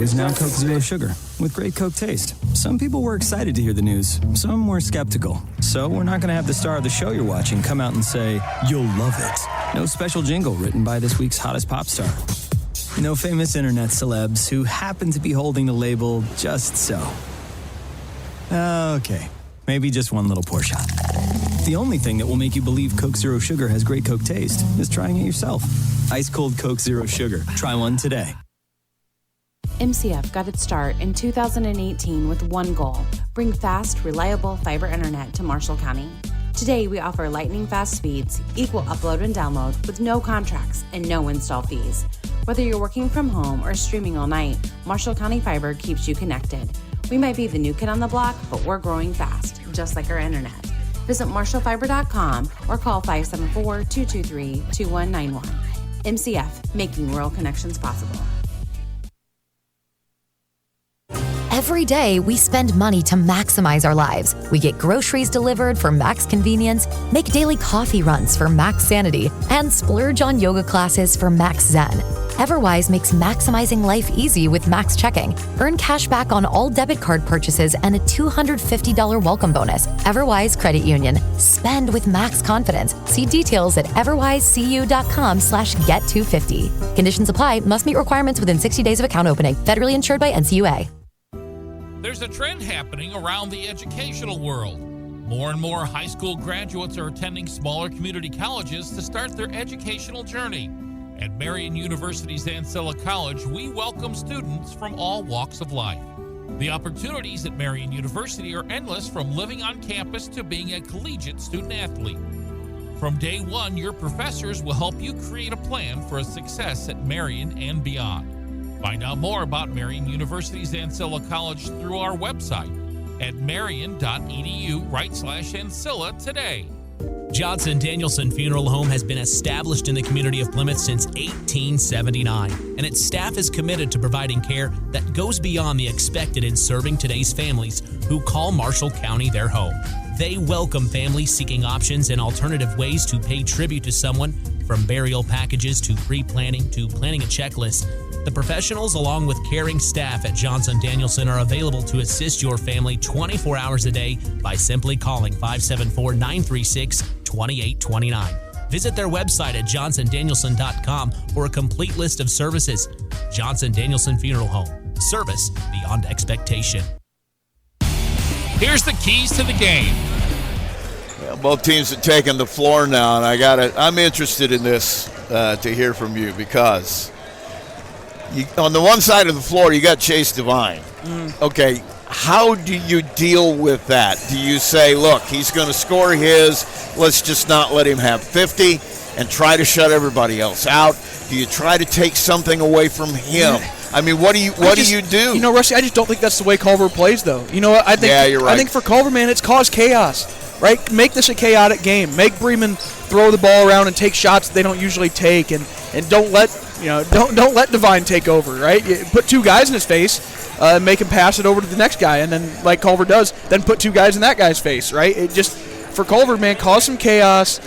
is now Coke Zero Sugar with great Coke taste. Some people were excited to hear the news. Some were skeptical. So we're not going to have the star of the show you're watching come out and say, "You'll love it." No special jingle written by this week's hottest pop star. No famous internet celebs who happen to be holding the label just so. Okay, maybe just one little pour shot. The only thing that will make you believe Coke Zero Sugar has great Coke taste is trying it yourself. Ice cold Coke Zero Sugar. Try one today. MCF got its start in 2018 with one goal: bring fast, reliable fiber internet to Marshall County. Today, we offer lightning-fast speeds, equal upload and download with no contracts and no install fees. Whether you're working from home or streaming all night, Marshall County Fiber keeps you connected. We might be the new kid on the block, but we're growing fast, just like our internet. Visit marshallfiber.com or call 574-223-2191. MCF, making rural connections possible. Every day, we spend money to maximize our lives. We get groceries delivered for max convenience, make daily coffee runs for max sanity, and splurge on yoga classes for max zen. Everwise makes maximizing life easy with max checking. Earn cash back on all debit card purchases and a $250 welcome bonus. Everwise Credit Union. Spend with max confidence. See details at everwisecu.com/get250. Conditions apply. Must meet requirements within 60 days of account opening. Federally insured by NCUA. There's a trend happening around the educational world. More and more high school graduates are attending smaller community colleges to start their educational journey. At Marian University's Ancilla College, we welcome students from all walks of life. The opportunities at Marian University are endless, from living on campus to being a collegiate student athlete. From day one, your professors will help you create a plan for a success at Marian and beyond. Find out more about Marian University's Ancilla College through our website at marian.edu/Ancilla today. Johnson Danielson Funeral Home has been established in the community of Plymouth since 1879, and its staff is committed to providing care that goes beyond the expected in serving today's families who call Marshall County their home. They welcome families seeking options and alternative ways to pay tribute to someone, from burial packages to pre-planning to planning a checklist. The professionals, along with caring staff at Johnson Danielson, are available to assist your family 24 hours a day by simply calling 574-936-2829. Visit their website at johnsondanielson.com for a complete list of services. Johnson Danielson Funeral Home. Service beyond expectation. Here's the keys to the game. Well, both teams have taken the floor now, and I'm interested in this to hear from you, because on the one side of the floor, you got Chase Devine. Okay, how do you deal with that? Do you say, look, he's going to score his, let's just not let him have 50 and try to shut everybody else out? Do you try to take something away from him? I mean, what do you do? You know, Rusty, I just don't think that's the way Culver plays, though. You know what? I think, you're right. I think for Culver, man, it's caused chaos, right? Make this a chaotic game. Make Bremen throw the ball around and take shots that they don't usually take, and don't let don't let Devine take over, right? You put two guys in his face, make him pass it over to the next guy, and then, like Culver does, then put two guys in that guy's face, right? It just, for Culver, man, cause some chaos,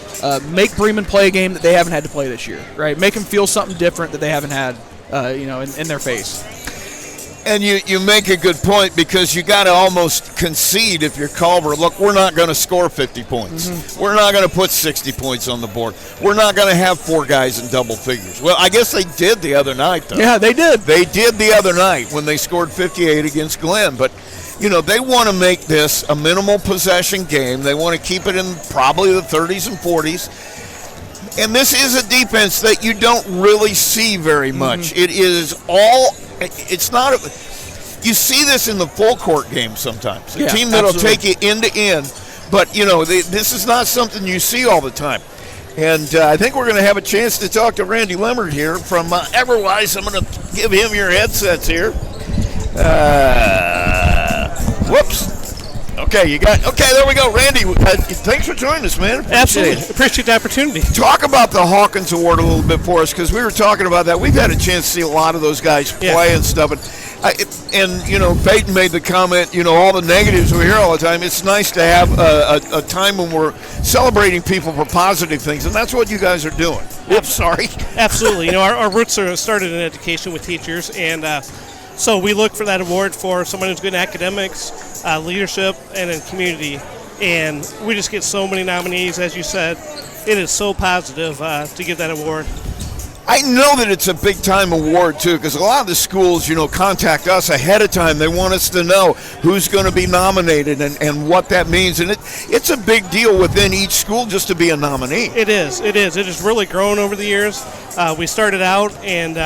make Bremen play a game that they haven't had to play this year, right? Make them feel something different that they haven't had, in their face. And you make a good point, because you got to almost concede if you're Culver. Look, we're not going to score 50 points. Mm-hmm. We're not going to put 60 points on the board. We're not going to have four guys in double figures. Well, I guess they did the other night, though. Yeah, they did. They did the other night when they scored 58 against Glenn. But, they want to make this a minimal possession game. They want to keep it in probably the 30s and 40s. And this is a defense that you don't really see very much. Mm-hmm. It's not. You see this in the full court game sometimes. A team that'll take you end to end, but this is not something you see all the time. And I think we're going to have a chance to talk to Randy Leonard here from Everwise. I'm going to give him your headsets here. Whoops. Okay, there we go. Randy, thanks for joining us, man. Absolutely. Appreciate the opportunity. Talk about the Hawkins Award a little bit for us, because we were talking about that. We've had a chance to see a lot of those guys play and stuff. And Peyton made the comment, all the negatives we hear all the time. It's nice to have a time when we're celebrating people for positive things, and that's what you guys are doing. Oops, sorry. Absolutely. Our roots are started in education with teachers, and So we look for that award for someone who's good in academics, leadership, and in community. And we just get so many nominees, as you said. It is so positive to give that award. I know that it's a big-time award, too, because a lot of the schools, contact us ahead of time. They want us to know who's going to be nominated and what that means. And it's a big deal within each school just to be a nominee. It is. It has really grown over the years. We started out, and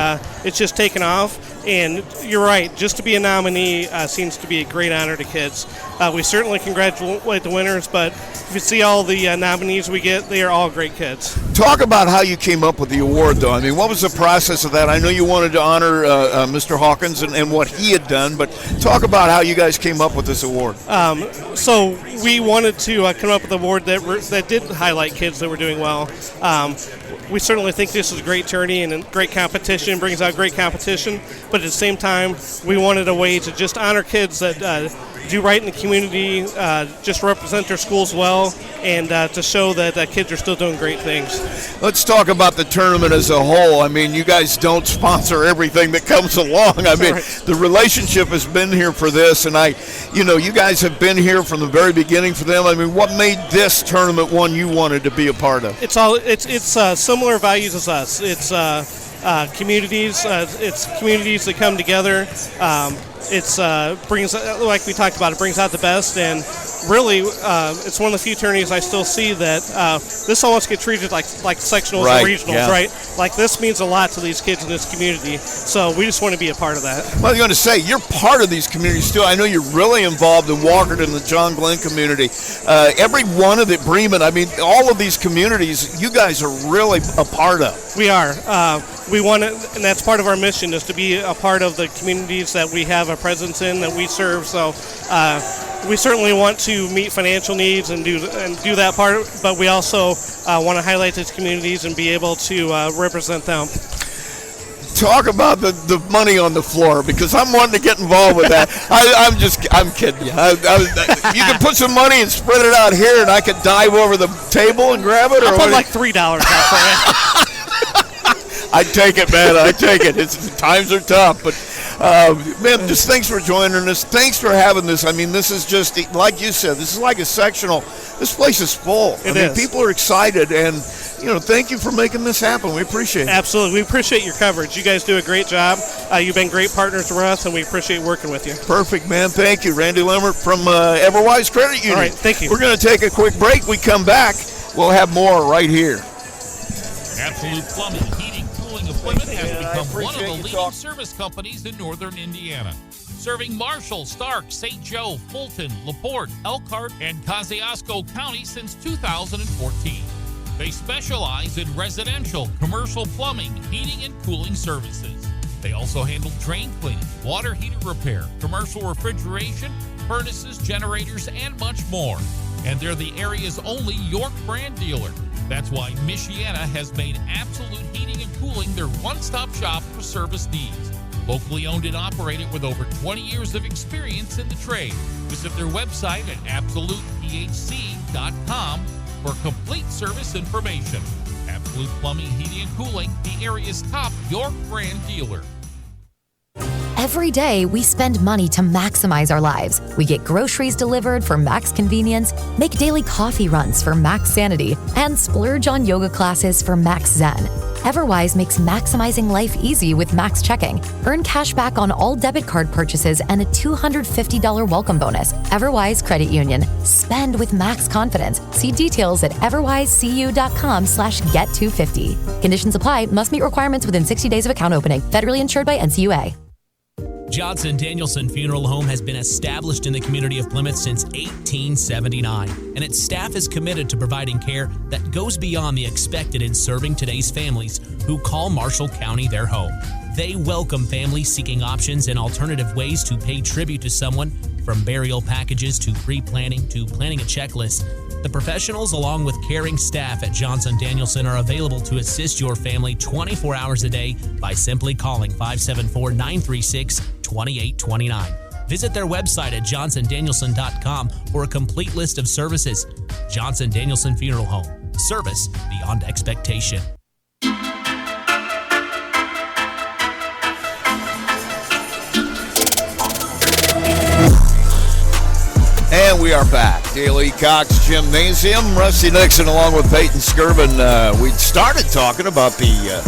it's just taken off. And you're right, just to be a nominee seems to be a great honor to kids. We certainly congratulate the winners, but if you see all the nominees we get, they are all great kids. Talk about how you came up with the award, though. I mean, what was the process of that? I know you wanted to honor Mr. Hawkins and what he had done, but talk about how you guys came up with this award. So we wanted to come up with an award that did highlight kids that were doing well. We certainly think this is a great tourney and a great competition, brings out great competition, but at the same time, we wanted a way to just honor kids that do right in the community, just represent their schools well, and to show that kids are still doing great things. Let's talk about the tournament as a whole. I mean, you guys don't sponsor everything that comes along. I mean, the relationship has been here for this, and you guys have been here from the very beginning for them. I mean, what made this tournament one you wanted to be a part of? It's similar values as us. It's communities. It's communities that come together. It's brings, like we talked about, it brings out the best, and really, it's one of the few tourneys I still see that this almost gets treated like sectionals and regionals, right? Like, this means a lot to these kids in this community, so we just want to be a part of that. Well, I was going to say, you're part of these communities too. I know you're really involved in Walkerton and the John Glenn community. Every one of the Bremen, I mean, all of these communities, you guys are really a part of. We are. We want to, and that's part of our mission, is to be a part of the communities that we have a presence in, that we serve. So we certainly want to meet financial needs and do that part, but we also want to highlight these communities and be able to represent them. Talk about the money on the floor, because I'm wanting to get involved with that. I'm kidding you. You can put some money and spread it out here, and I could dive over the table and grab it. I'll put like $3 out for you. I take it, man. I take it. Times are tough, but man, just thanks for joining us. Thanks for having this. I mean, this is just like you said. This is like a sectional. This place is full. I mean, people are excited, and thank you for making this happen. We appreciate it. Absolutely, we appreciate your coverage. You guys do a great job. You've been great partners with us, and we appreciate working with you. Perfect, man. Thank you, Randy Lemmert from Everwise Credit Union. All right, thank you. We're going to take a quick break. We come back. We'll have more right here. Absolute Plumbing, Heating, Cooling of Plymouth has become one of the leading service companies in northern Indiana. Serving Marshall, Stark, St. Joe, Fulton, LaPorte, Elkhart, and Kosciuszko County since 2014. They specialize in residential, commercial plumbing, heating, and cooling services. They also handle drain cleaning, water heater repair, commercial refrigeration, furnaces, generators, and much more. And they're the area's only York brand dealer. That's why Michiana has made Absolute Heating and Cooling their one-stop shop for service needs. Locally owned and operated with over 20 years of experience in the trade. Visit their website at absolutephc.com for complete service information. Absolute Plumbing, Heating, and Cooling, the area's top York brand dealer. Every day, we spend money to maximize our lives. We get groceries delivered for max convenience, make daily coffee runs for max sanity, and splurge on yoga classes for max zen. Everwise makes maximizing life easy with max checking. Earn cash back on all debit card purchases and a $250 welcome bonus. Everwise Credit Union. Spend with max confidence. See details at everwisecu.com/get250. Conditions apply. Must meet requirements within 60 days of account opening. Federally insured by NCUA. Johnson Danielson Funeral Home has been established in the community of Plymouth since 1879, and its staff is committed to providing care that goes beyond the expected in serving today's families who call Marshall County their home. They welcome families seeking options and alternative ways to pay tribute to someone, from burial packages to pre-planning to planning a checklist. The professionals, along with caring staff at Johnson Danielson, are available to assist your family 24 hours a day by simply calling 574-936-2829. Visit their website at johnsondanielson.com for a complete list of services. Johnson Danielson Funeral Home. Service beyond expectation. And we are back. Daily Cox Gymnasium. Rusty Nixon along with Peyton Skirvin. We started talking about the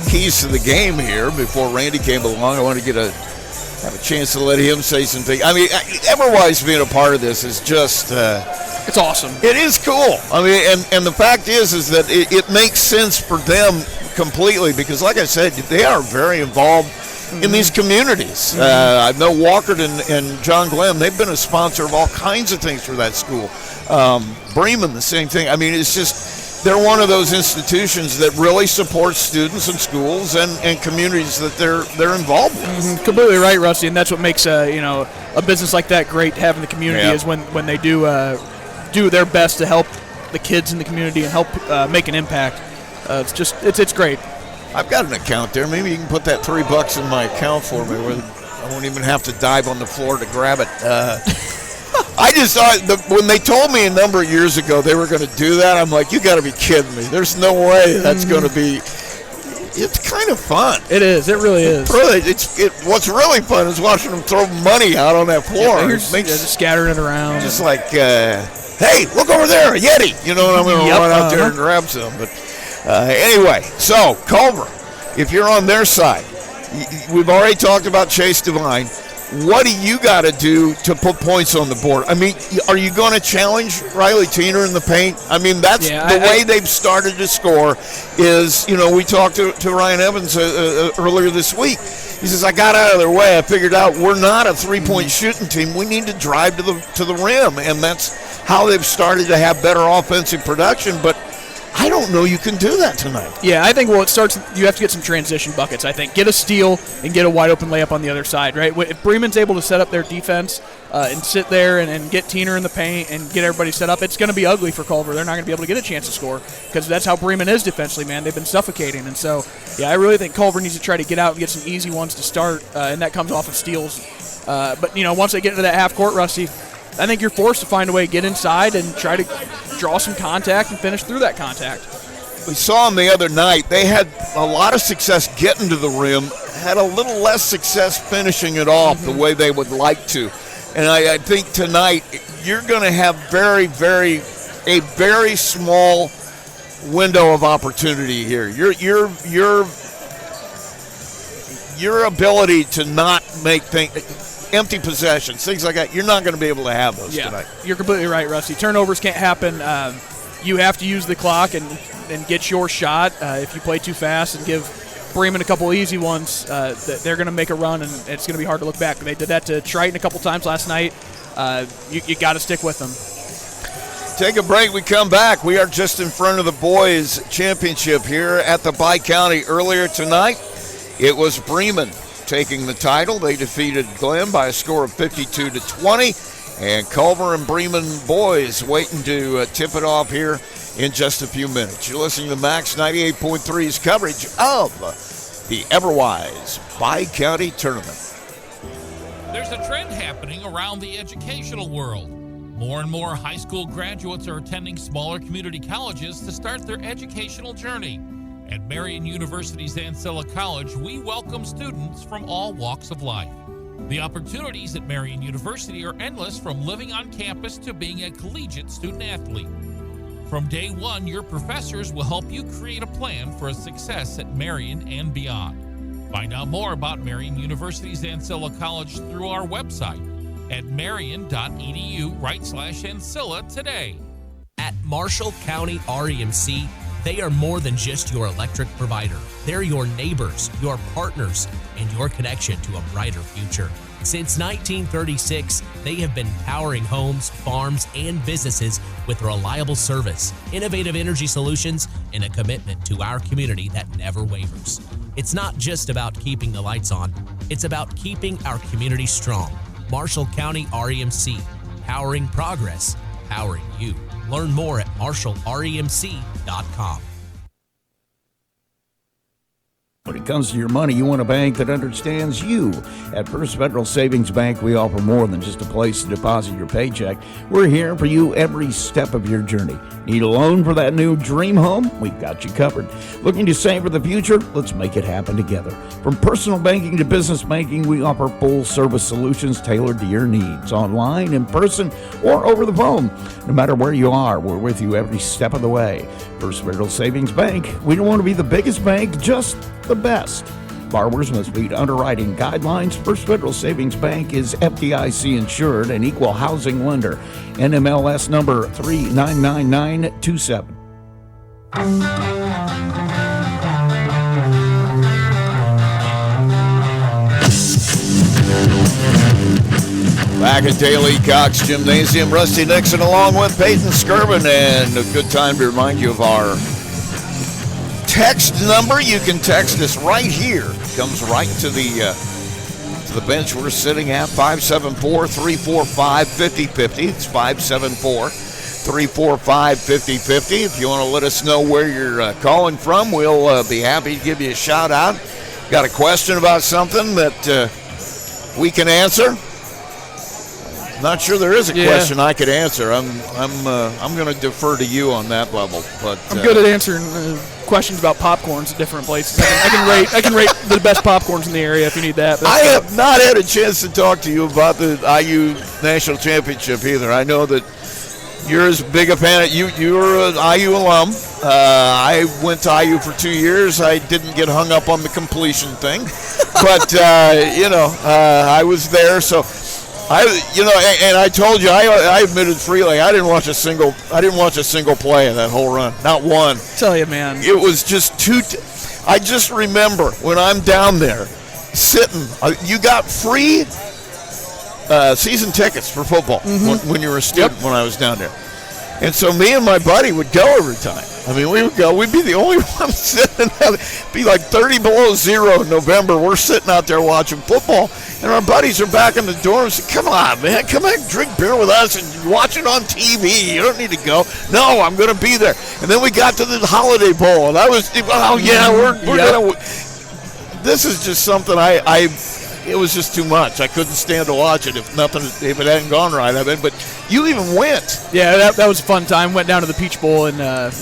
keys to the game here before Randy came along. I want to have a chance to let him say some things. I mean, Everwise being a part of this is just... it's awesome. It is cool. I mean, and the fact is that it makes sense for them completely because, like I said, they are very involved in these communities. I know Walker and John Glenn, they've been a sponsor of all kinds of things for that school. Bremen, the same thing. I mean, it's just, they're one of those institutions that really supports students and schools and communities that they're involved with. Completely right, Rusty, and that's what makes a business like that great, having the community, is when they do their best to help the kids in the community and help make an impact. It's great. I've got an account there. Maybe you can put that $3 in my account for me where I won't even have to dive on the floor to grab it. I just thought when they told me a number of years ago they were going to do that, I'm like, you got to be kidding me. There's no way that's going to be. It's kind of fun. It is. It really is. Really, what's really fun is watching them throw money out on that floor. Just scattering it around. Just like, hey, look over there, a Yeti. You know what, I'm going to run out there and grab some. But anyway, so Culver, if you're on their side, we've already talked about Chase Devine. What do you got to do to put points on the board? I mean, are you going to challenge Riley Teener in the paint? I mean, that's the way they've started to score is, we talked to Ryan Evans earlier this week. He says, I got out of their way. I figured out we're not a three-point shooting team. We need to drive to the rim, and that's how they've started to have better offensive production. But I don't know you can do that tonight. Yeah, I think, it starts, you have to get some transition buckets, I think. Get a steal and get a wide-open layup on the other side, right? If Bremen's able to set up their defense and sit there and get Teener in the paint and get everybody set up, it's going to be ugly for Culver. They're not going to be able to get a chance to score because that's how Bremen is defensively, man. They've been suffocating. And so, I really think Culver needs to try to get out and get some easy ones to start, and that comes off of steals. But, once they get into that half-court, Rusty, I think you're forced to find a way to get inside and try to draw some contact and finish through that contact. We saw them the other night. They had a lot of success getting to the rim, had a little less success finishing it off the way they would like to. And I think tonight you're going to have a very small window of opportunity here. Your ability to not make empty possessions, things like that, you're not going to be able to have those tonight. You're completely right, Rusty. Turnovers can't happen. You have to use the clock and get your shot. If you play too fast and give Bremen a couple easy ones, they're going to make a run, and it's going to be hard to look back. They did that to Triton a couple times last night. You got to stick with them. Take a break. We come back. We are just in front of the boys' championship here at the Bi-County. Earlier tonight, it was Bremen taking the title. They defeated Glenn by a score of 52-20, and Culver and Bremen boys waiting to tip it off here in just a few minutes. You're listening to Max 98.3's coverage of the Everwise Bi-County Tournament. There's a trend happening around the educational world. More and more high school graduates are attending smaller community colleges to start their educational journey. At Marian University's Ancilla College, we welcome students from all walks of life. The opportunities at Marian University are endless, from living on campus to being a collegiate student athlete. From day one, your professors will help you create a plan for a success at Marian and beyond. Find out more about Marian University's Ancilla College through our website at marian.edu/Ancilla today. At Marshall County REMC, they are more than just your electric provider. They're your neighbors, your partners, and your connection to a brighter future. Since 1936, they have been powering homes, farms, and businesses with reliable service, innovative energy solutions, and a commitment to our community that never wavers. It's not just about keeping the lights on, it's about keeping our community strong. Marshall County REMC, powering progress, powering you. Learn more at marshallremc.com. When it comes to your money, you want a bank that understands you. At First Federal Savings Bank, we offer more than just a place to deposit your paycheck. We're here for you every step of your journey. Need a loan for that new dream home? We've got you covered. Looking to save for the future? Let's make it happen together. From personal banking to business banking, we offer full-service solutions tailored to your needs, online, in person, or over the phone. No matter where you are, we're with you every step of the way. First Federal Savings Bank, we don't want to be the biggest bank, just the best. Borrowers must meet underwriting guidelines. First Federal Savings Bank is FDIC insured and equal housing lender. NMLS number 399927. Back at Daily Cox Gymnasium, Rusty Nixon along with Peyton Skirvin, and a good time to remind you of our text number. You can text us right here. It comes right to the bench we're sitting at, 574-345-5050. It's 574-345-5050. If you want to let us know where you're calling from, we'll be happy to give you a shout out. Got a question about something that we can answer? Not sure there is a question I could answer. I'm going to defer to you on that level. But I'm good at answering questions about popcorns at different places. I can rate the best popcorns in the area if you need that. I have not had a chance to talk to you about the IU National Championship either. I know that you're as big a fan. You're an IU alum. I went to IU for 2 years. I didn't get hung up on the completion thing, but I was there. So and I told you, I admitted freely, I didn't watch a single play of that whole run, not one. Tell you, man, it was just I just remember when I'm down there sitting. You got free season tickets for football when you were a student. When I was down there, and so me and my buddy would go every time. I mean, we would go. We'd be the only ones sitting out. It'd be like 30 below zero in November. We're sitting out there watching football, and our buddies are back in the dorms. Say, "Come on, man, come and drink beer with us and watch it on TV. You don't need to go." No, I'm going to be there. And then we got to the Holiday Bowl, and I was, we're going to. This is just something it was just too much. I couldn't stand to watch it if it hadn't gone right. But you even went. Yeah, that was a fun time. Went down to the Peach Bowl in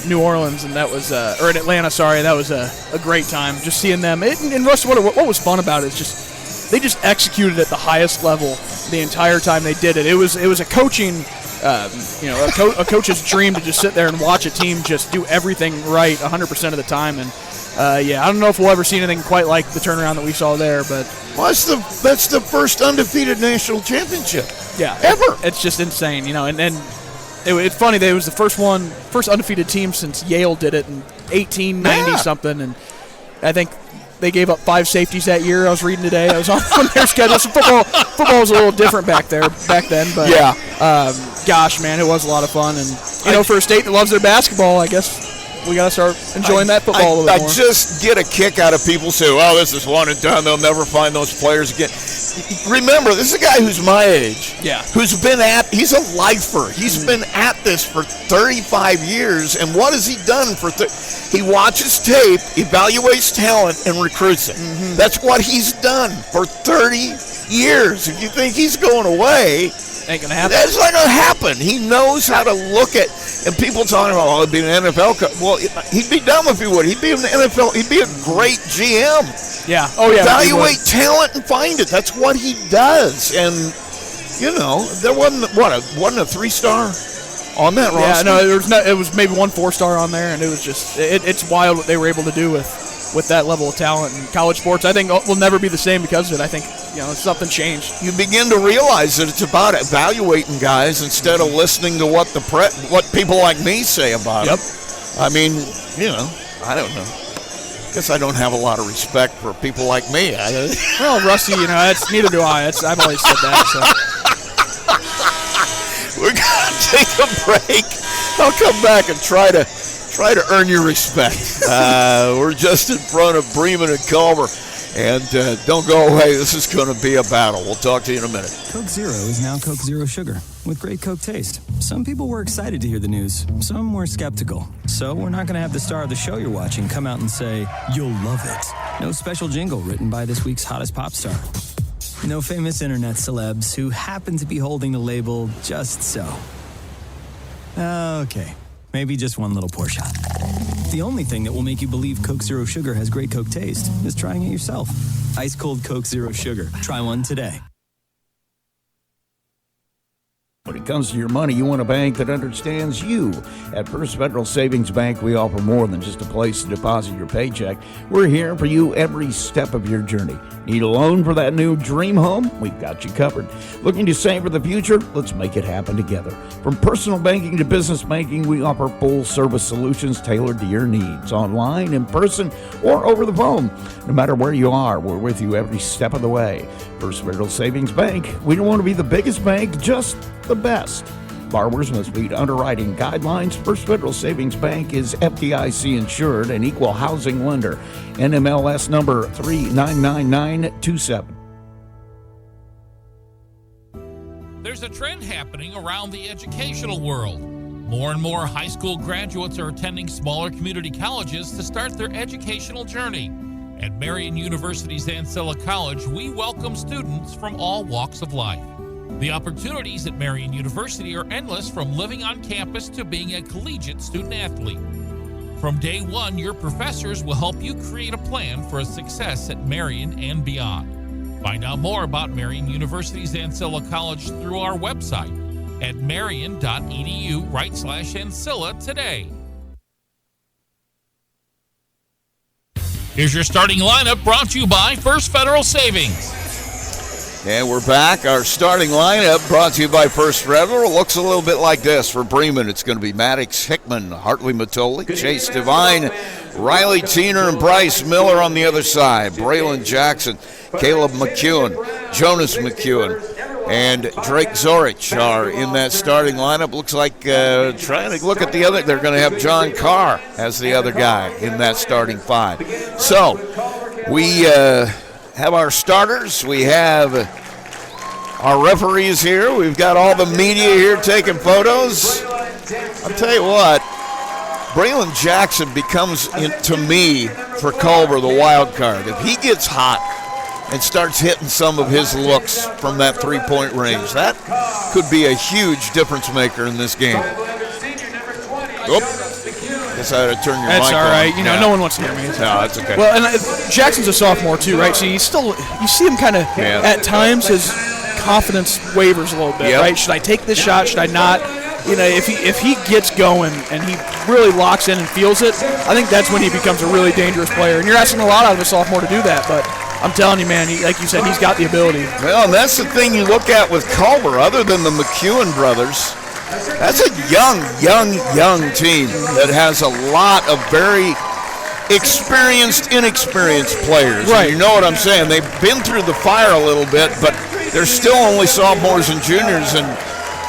New Orleans, and that was or in Atlanta. Sorry, that was a great time. Just seeing them. And Russ, what was fun about it is they just executed at the highest level the entire time they did it. It was a coaching. A coach's dream to just sit there and watch a team just do everything right 100% of the time. And I don't know if we'll ever see anything quite like the turnaround that we saw there, but that's the first undefeated national championship. Yeah, ever. It's just insane, and it's funny. They was the first undefeated team since Yale did it in 1890 something, and I think they gave up 5 safeties that year. I was reading today. I was on their schedule. So football was a little different back then, but gosh, man, it was a lot of fun, and for a state that loves their basketball, I guess we got to start enjoying that football a little bit more. I just get a kick out of people say, "Oh, this is one and done. They'll never find those players again." Remember, this is a guy who's my age. Yeah. He's a lifer. He's been at this for 35 years, and what has he done he watches tape, evaluates talent, and recruits it. Mm-hmm. That's what he's done for 30 years. If you think he's going away, ain't gonna happen. That's not gonna happen. He knows how to look at, and people talking about, he'd be an NFL coach. Well, he'd be dumb if he would. He'd be in the NFL. He'd be a great GM. Yeah. Oh yeah. Evaluate talent and find it. That's what he does. And there wasn't a 3-star on that roster. Yeah. No, it was maybe 1 4-star on there, and it was just it's wild what they were able to do with that level of talent in college sports. I think will never be the same because of it. I think something changed. You begin to realize that it's about evaluating guys instead of listening to what people like me say about them. I mean, I don't know. I guess I don't have a lot of respect for people like me. Well, Rusty, that's neither do I. I've always said that. So. We're gonna take a break. I'll come back and try to earn your respect. We're just in front of Bremen and Culver, And don't go away. This is going to be a battle. We'll talk to you in a minute. Coke Zero is now Coke Zero Sugar with great Coke taste. Some people were excited to hear the news. Some were skeptical. So we're not going to have the star of the show you're watching come out and say, "You'll love it." No special jingle written by this week's hottest pop star. No famous internet celebs who happen to be holding the label just so. Okay, maybe just one little pour shot. The only thing that will make you believe Coke Zero Sugar has great Coke taste is trying it yourself. Ice cold Coke Zero Sugar. Try one today. When it comes to your money, you want a bank that understands you. At First Federal Savings Bank, we offer more than just a place to deposit your paycheck. We're here for you every step of your journey. Need a loan for that new dream home? We've got you covered. Looking to save for the future? Let's make it happen together. From personal banking to business banking, we offer full-service solutions tailored to your needs, online, in person, or over the phone. No matter where you are, we're with you every step of the way. First Federal Savings Bank, we don't want to be the biggest bank, just the best. Borrowers must meet underwriting guidelines. First Federal Savings Bank is FDIC insured and equal housing lender. NMLS number 399927. There's a trend happening around the educational world. More and more high school graduates are attending smaller community colleges to start their educational journey. At Marian University's Ancilla College, we welcome students from all walks of life. The opportunities at Marian University are endless, from living on campus to being a collegiate student athlete. From day one, your professors will help you create a plan for a success at Marian and beyond. Find out more about Marian University's Ancilla College through our website at marian.edu/Ancilla today. Here's your starting lineup, brought to you by First Federal Savings. And we're back. Our starting lineup brought to you by First Federal. Looks a little bit like this. For Bremen, it's going to be Maddox Hickman, Hartley Matoli, Chase Devine, Riley Tiener, and Bryce Miller on the other side. Braylon Jackson, Caleb McEwen, Jonas McEwen, and Drake Zorich are in that starting lineup. Looks like trying to look at the other. They're going to have John Carr as the other guy in that starting five. So we have our starters. We have our referees here. We've got all the media here taking photos. I'll tell you what, Braylon Jackson becomes, to me, for Culver, the wild card. If he gets hot and starts hitting some of his looks from that three-point range, that could be a huge difference maker in this game. Oop. Guess I had to turn your mic on. That's all right. No one wants to hear me. No, that's okay. Well, and Jackson's a sophomore too, right? So you see him kind of at times his confidence wavers a little bit, right? Should I take this shot? Should I not? If he gets going and he really locks in and feels it, I think that's when he becomes a really dangerous player. And you're asking a lot out of a sophomore to do that, but I'm telling you, man, like you said, he's got the ability. Well, and that's the thing you look at with Culver, other than the McEwen brothers. That's a young team that has a lot of very experienced, inexperienced players. Right. And you know what I'm saying? They've been through the fire a little bit, but they're still only sophomores and juniors. And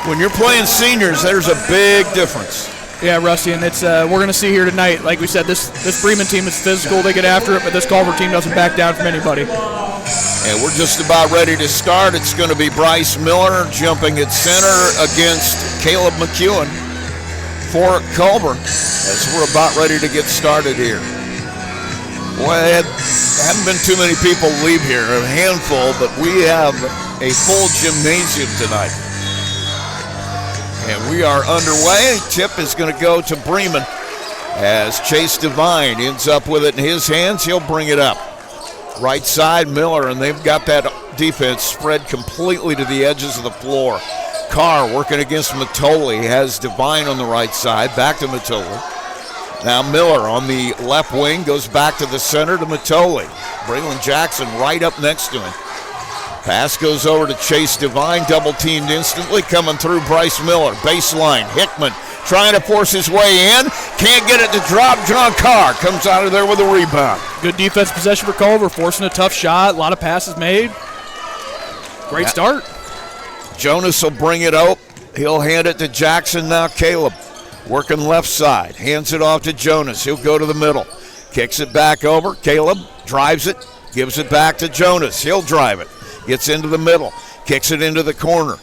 when you're playing seniors, there's a big difference. Yeah, Rusty, and it's we're going to see here tonight. Like we said, this Bremen team is physical. They get after it, but this Culver team doesn't back down from anybody. And we're just about ready to start. It's going to be Bryce Miller jumping at center against Caleb McEwen for Culver as we're about ready to get started here. Boy, haven't been too many people leave here, a handful, but we have a full gymnasium tonight. And we are underway. Tip is going to go to Bremen as Chase Devine ends up with it in his hands. He'll bring it up. Right side, Miller, and they've got that defense spread completely to the edges of the floor. Carr working against Matoli, has Devine on the right side, back to Matoli. Now Miller on the left wing goes back to the center to Matoli. Braylon Jackson right up next to him. Pass goes over to Chase Devine, double teamed instantly, coming through Bryce Miller. Baseline, Hickman trying to force his way in. Can't get it to drop. John Carr comes out of there with a rebound. Good defense possession for Culver, forcing a tough shot. A lot of passes made. Great start. Jonas will bring it up. He'll hand it to Jackson now. Caleb working left side. Hands it off to Jonas. He'll go to the middle. Kicks it back over. Caleb drives it. gives it back to Jonas. He'll drive it. Gets into the middle, kicks it into the corner.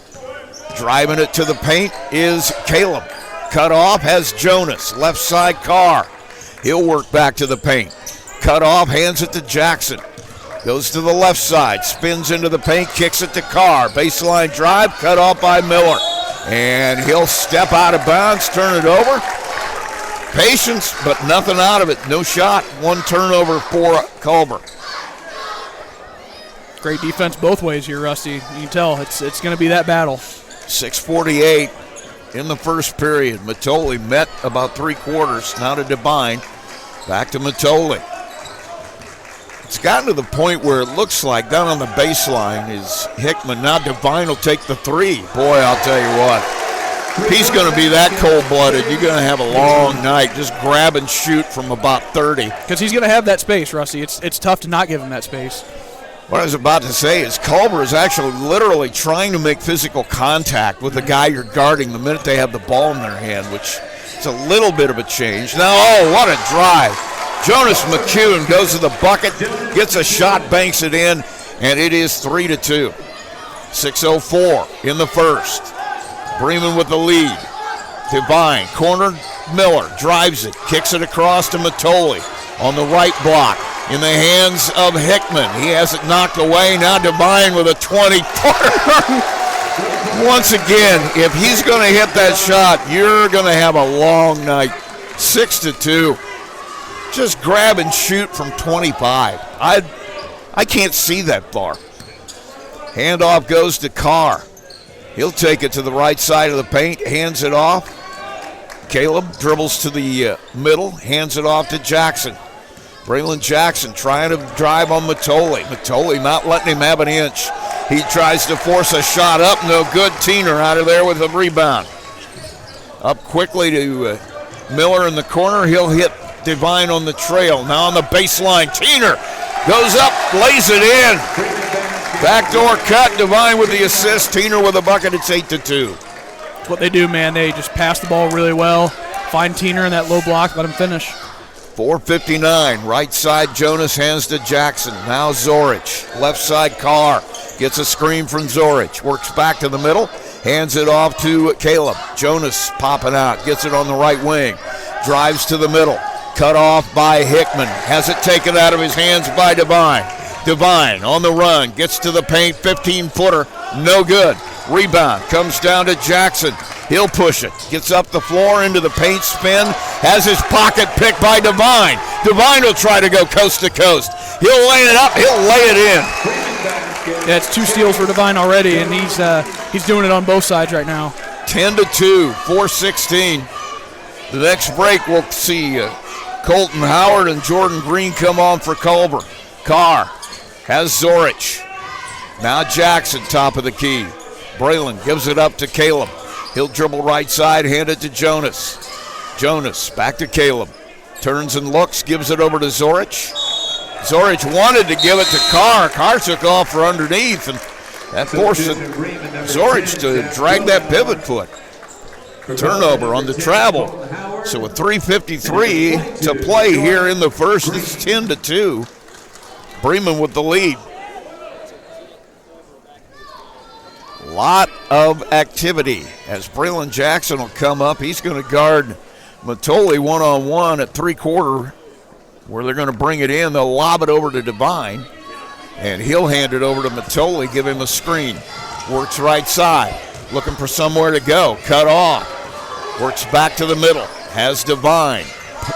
Driving it to the paint is Caleb. Cut off has Jonas. Left side Carr. He'll work back to the paint. Cut off, hands it to Jackson. Goes to the left side, spins into the paint, kicks it to Carr. Baseline drive, cut off by Miller. And he'll step out of bounds, turn it over. Patience, but nothing out of it. No shot. One turnover for Culver. Great defense both ways here, Rusty. You can tell it's going to be that battle. 6:48 in the first period. Matoli met about 3/4. Now to Devine. Back to Matoli. It's gotten to the point where it looks like down on the baseline is Hickman. Now Devine will take the three. Boy, I'll tell you what. If he's going to be that cold-blooded, you're going to have a long night. Just grab and shoot from about 30. Because he's going to have that space, Rusty. It's tough to not give him that space. What I was about to say is Culver is actually literally trying to make physical contact with the guy you're guarding the minute they have the ball in their hand, which is a little bit of a change. Now, oh, what a drive. Jonas McCune goes to the bucket, gets a shot, banks it in, and it is 3-2. 6:04 in the first. Bremen with the lead. Devine, corner, Miller, drives it, kicks it across to Matoli on the right block. In the hands of Hickman. He has it knocked away. Now Devine with a 20-footer. Once again, if he's going to hit that shot, you're going to have a long night. 6-2. Just grab and shoot from 25. I can't see that far. Handoff goes to Carr. He'll take it to the right side of the paint, hands it off. Caleb dribbles to the middle, hands it off to Jackson. Braylon Jackson trying to drive on Matoli. Matoli not letting him have an inch. He tries to force a shot up. No good. Teener out of there with a rebound. Up quickly to Miller in the corner. He'll hit Devine on the trail. Now on the baseline. Teener goes up, lays it in. Backdoor cut. Devine with the assist. Teener with a bucket. It's 8-2. That's what they do, man. They just pass the ball really well. Find Teener in that low block. Let him finish. 4:59, right side Jonas hands to Jackson. Now Zorich, left side Carr. Gets a screen from Zorich. Works back to the middle, hands it off to Caleb. Jonas popping out, gets it on the right wing. Drives to the middle, cut off by Hickman. Has it taken out of his hands by Devine. Devine on the run, gets to the paint, 15-footer, no good. Rebound, comes down to Jackson. He'll push it. Gets up the floor into the paint, spin. Has his pocket picked by Devine. Devine will try to go coast to coast. He'll lay it up. He'll lay it in. Yeah, it's 2 steals for Devine already, and he's doing it on both sides right now. 10-2, 4:16. The next break we'll see Colton Howard and Jordan Green come on for Culver. Carr has Zorich. Now Jackson, top of the key. Braylon gives it up to Caleb. He'll dribble right side, hand it to Jonas. Jonas back to Caleb. Turns and looks, gives it over to Zorich. Zorich wanted to give it to Carr. Carr took off for underneath, and that forced Zorich to drag that pivot foot. Turnover on the travel. So with 3:53 to play here in the first, it's 10-2. Bremen with the lead. Lot of activity as Braylon Jackson will come up. He's going to guard Matoli one-on-one at 3/4 where they're going to bring it in. They'll lob it over to Devine, and he'll hand it over to Matoli, give him a screen. Works right side, looking for somewhere to go. Cut off. Works back to the middle. Has Devine.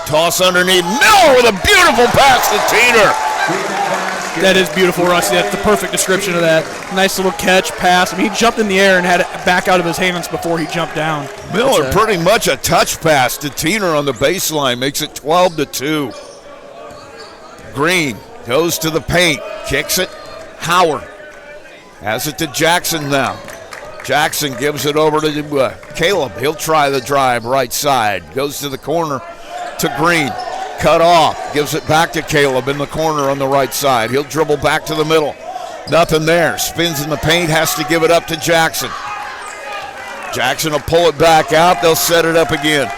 Toss underneath. Miller with a beautiful pass to Teener. That is beautiful, Rusty. That's the perfect description of that. Nice little catch, pass. I mean, he jumped in the air and had it back out of his hands before he jumped down. Miller pretty much a touch pass to Teener on the baseline. Makes it 12-2. Green goes to the paint. Kicks it. Howard has it to Jackson now. Jackson gives it over to Caleb. He'll try the drive right side. Goes to the corner to Green. Cut off, gives it back to Caleb in the corner on the right side. He'll dribble back to the middle. Nothing there. Spins in the paint, has to give it up to Jackson. Jackson will pull it back out. They'll set it up again.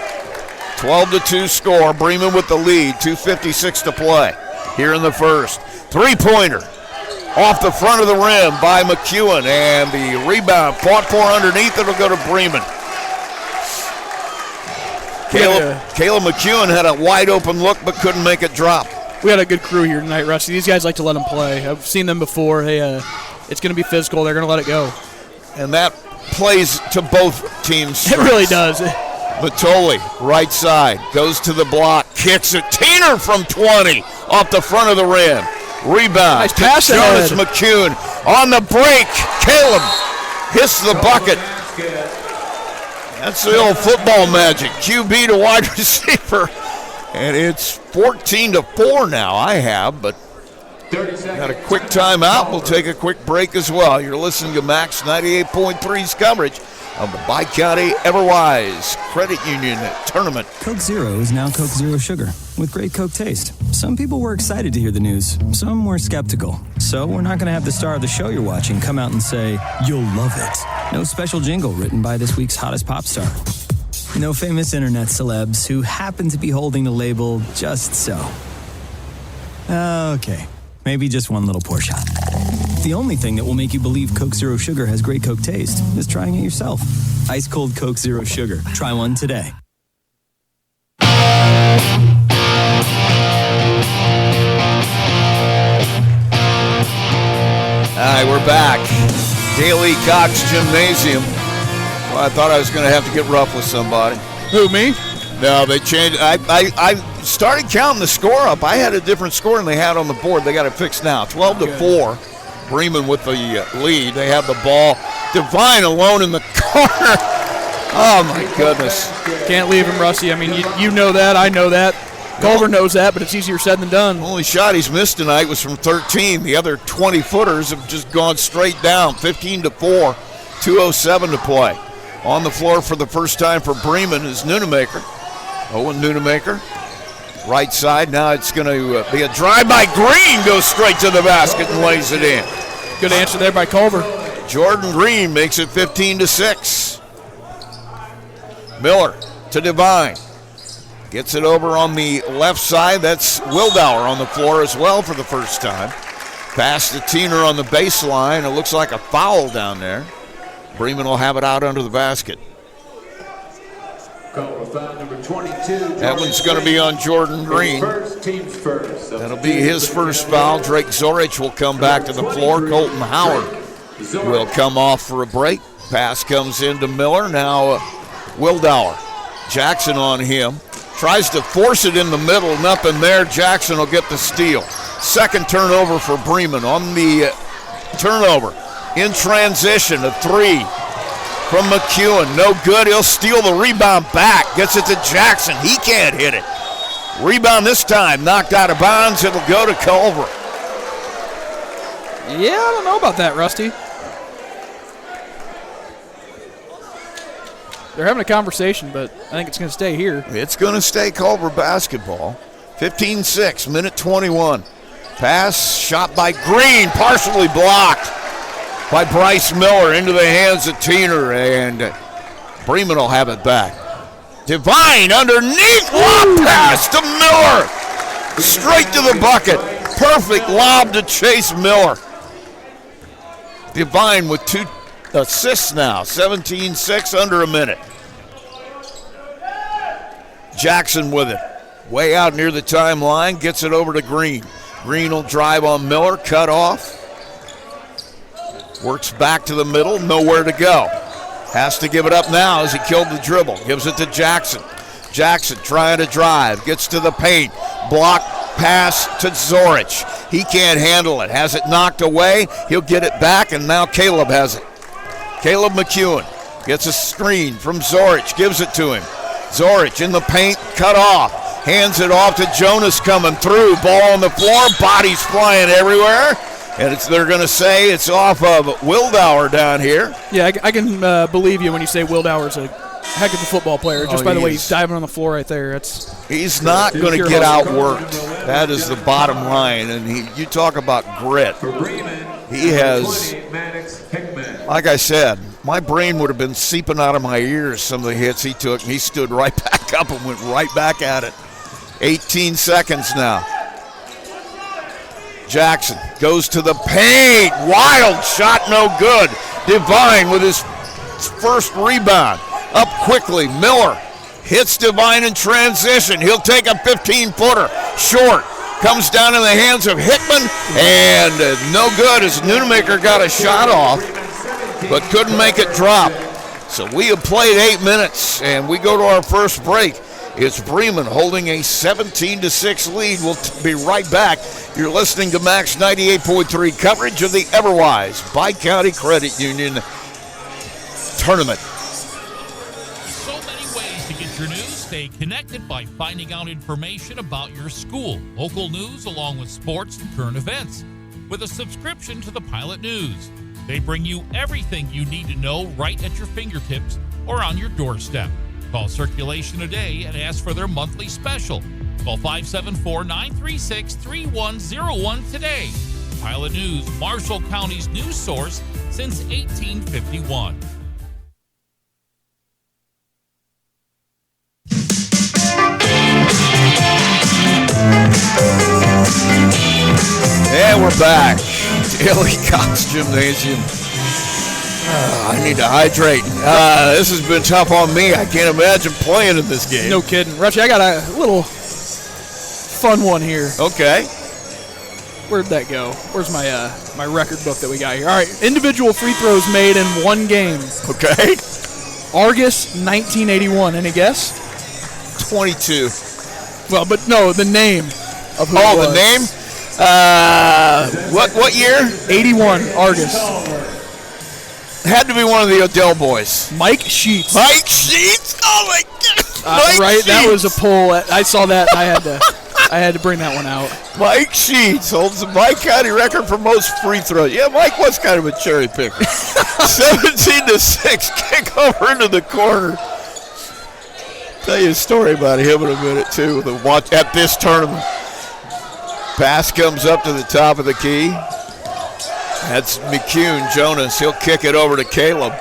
12-2 score. Bremen with the lead. 2:56 to play here in the first. Three-pointer off the front of the rim by McEwen, and the rebound fought for underneath. It'll go to Bremen. Caleb McEwen had a wide-open look but couldn't make it drop. We had a good crew here tonight, Rusty. These guys like to let them play. I've seen them before. It's going to be physical. They're going to let it go. And that plays to both teams. It really does. Matoli, right side, goes to the block, kicks it. Teener from 20 off the front of the rim. Rebound. Nice pass Jonas McEwen on the break. Caleb hits the bucket. That's the old football magic. QB to wide receiver. And it's 14-4 now. I have, but got a quick timeout. We'll take a quick break as well. You're listening to Max 98.3's coverage of the Bi-County Everwise Credit Union Tournament. Coke Zero is now Coke Zero Sugar with great Coke taste. Some people were excited to hear the news. Some were skeptical. So we're not going to have the star of the show you're watching come out and say, "You'll love it." No special jingle written by this week's hottest pop star. No famous internet celebs who happen to be holding the label just so. Okay, maybe just one little pour shot. The only thing that will make you believe Coke Zero Sugar has great Coke taste is trying it yourself. Ice cold Coke Zero Sugar. Try one today. All right, we're back. Daly Cox Gymnasium. Well, I thought I was going to have to get rough with somebody. Who, me? No, they changed. I started counting the score up. I had a different score than they had on the board. They got it fixed now. 12-4. Bremen with the lead. They have the ball. Devine alone in the corner. Oh, my goodness. Can't leave him, Rusty. I mean, you know that. I know that. Culver knows that, but it's easier said than done. The only shot he's missed tonight was from 13. The other 20-footers have just gone straight down. 15-4. 2:07 to play. On the floor for the first time for Bremen is Nunemaker. Owen Nunemaker. Right side. Now it's going to be a drive by Green. Goes straight to the basket and lays it in. Good answer there by Culver. Jordan Green makes it 15-6. Miller to Devine. Gets it over on the left side. That's Wildauer on the floor as well for the first time. Pass to Teener on the baseline. It looks like a foul down there. Bremen will have it out under the basket. That one's going to be on Jordan Green. That'll be his first foul. Drake Zorich will come back to the floor. Colton Howard will come off for a break. Pass comes into Miller. Now Wildauer. Jackson on him. Tries to force it in the middle. Nothing there. Jackson will get the steal. Second turnover for Bremen. On the turnover. In transition, a three from McEwen. No good. He'll steal the rebound back. Gets it to Jackson. He can't hit it. Rebound this time. Knocked out of bounds. It'll go to Culver. Yeah, I don't know about that, Rusty. They're having a conversation, but I think it's going to stay here. It's going to stay Culver basketball. 15-6, minute 21. Pass, shot by Green, partially blocked by Bryce Miller into the hands of Teener, and Bremen will have it back. Devine underneath, lob pass to Miller. Straight to the bucket. Perfect lob to Chase Miller. Devine with 2 assists now. 17-6, under a minute. Jackson with it. Way out near the timeline. Gets it over to Green. Green will drive on Miller. Cut off. Works back to the middle. Nowhere to go. Has to give it up now as he killed the dribble. Gives it to Jackson. Jackson trying to drive. Gets to the paint. Block pass to Zorich. He can't handle it. Has it knocked away. He'll get it back, and now Caleb has it. Caleb McEwen gets a screen from Zorich. Gives it to him. Zorich in the paint. Cut off. Hands it off to Jonas coming through. Ball on the floor. Bodies flying everywhere. And they're going to say it's off of Wildauer down here. Yeah, I can believe you when you say Wildauer's a heck of a football player. Just by the way he's diving on the floor right there. He's not going to get outworked. That is the bottom line. And you talk about grit. He has, like I said, my brain would have been seeping out of my ears some of the hits he took. And he stood right back up and went right back at it. 18 seconds now. Jackson goes to the paint. Wild shot, no good. Devine with his first rebound. Up quickly, Miller hits Devine in transition. He'll take a 15-footer. Short. Comes down in the hands of Hickman, and no good as Nunemaker got a shot off, but couldn't make it drop. So we have played 8 minutes, and we go to our first break. It's Bremen holding a 17-6 lead. We'll be right back. You're listening to Max 98.3 coverage of the Everwise Bi-County Credit Union Tournament. So many ways to get your news. Stay connected by finding out information about your school, local news, along with sports and current events. With a subscription to the Pilot News, they bring you everything you need to know right at your fingertips or on your doorstep. Call Circulation today and ask for their monthly special. Call 574-936-3101 today. Pilot News, Marshall County's news source since 1851. And we're back. Daily Cox Gymnasium. I need to hydrate. This has been tough on me. I can't imagine playing in this game. No kidding. Rushy, I got a little fun one here. Okay. Where'd that go? Where's my my record book that we got here? All right, individual free throws made in one game. Okay. August 1981. Any guess? 22. Well, but no, the name of who it was. The name? What year? 81, August. Had to be one of the Odell boys. Mike Sheets. Mike Sheets? Oh my God! Right, Sheets. that was a pull. I saw that. I had to bring that one out. Mike Sheets holds the Bi-County record for most free throws. Yeah, Mike was kind of a cherry picker. 17-6, kick over into the corner. Tell you a story about him in a minute too. The watch at this tournament. Pass comes up to the top of the key. That's McCune. Jonas, he'll kick it over to Caleb.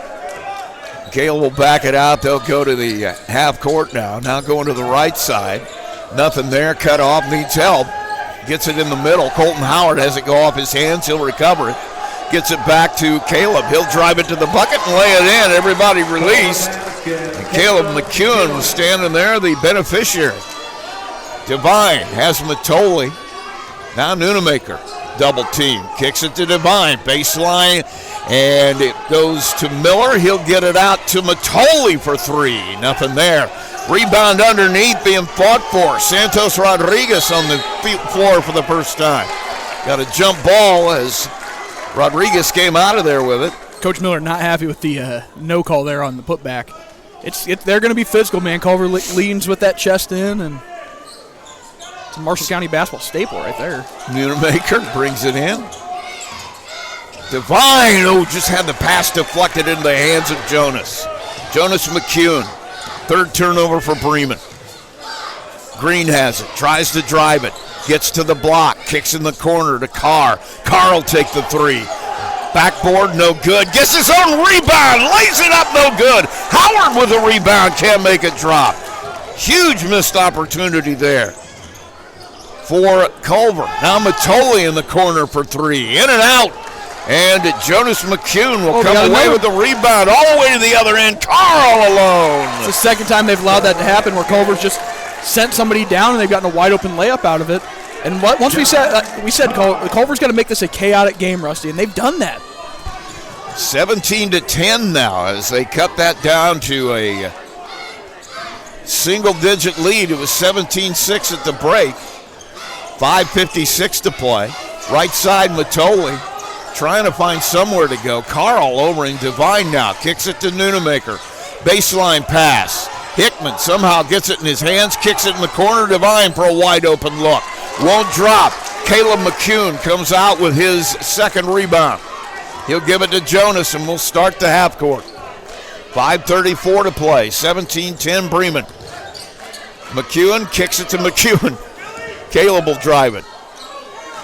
Caleb will back it out. They'll go to the half court now. Now going to the right side. Nothing there. Cut off. Needs help. Gets it in the middle. Colton Howard has it go off his hands. He'll recover it. Gets it back to Caleb. He'll drive it to the bucket and lay it in. Everybody released. And Caleb McCune was standing there, the beneficiary. Devine has Matoli. Now Nunemaker. Double team. Kicks it to Devine. Baseline. And it goes to Miller. He'll get it out to Matoli for three. Nothing there. Rebound underneath being fought for. Santos Rodriguez on the floor for the first time. Got a jump ball as Rodriguez came out of there with it. Coach Miller not happy with the no call there on the putback. They're going to be physical, man. Culver leans with that chest in, and it's a Marshall County basketball staple right there. Nunemaker brings it in. Devine, just had the pass deflected into the hands of Jonas. Jonas McCune. Third turnover for Bremen. Green has it, tries to drive it, gets to the block, kicks in the corner to Carr. Carr will take the three. Backboard, no good. Gets his own rebound, lays it up, no good. Howard with a rebound, can't make it drop. Huge missed opportunity there for Culver. Now Matoli in the corner for three. In and out. And Jonas McCune will come away with the rebound all the way to the other end. Carl alone. It's the second time they've allowed that to happen where Culver's just sent somebody down and they've gotten a wide open layup out of it. And once we said Culver's got to make this a chaotic game, Rusty, and they've done that. 17-10 now as they cut that down to a single-digit lead. It was 17-6 at the break. 5:56 to play. Right side, Matoli. Trying to find somewhere to go. Carl over in Devine now. Kicks it to Nunemaker. Baseline pass. Hickman somehow gets it in his hands. Kicks it in the corner. Devine for a wide open look. Won't drop. Caleb McCune comes out with his second rebound. He'll give it to Jonas and we'll start the half court. 5:34 to play. 17-10 Bremen. McCune kicks it to McCune. Caleb will drive it.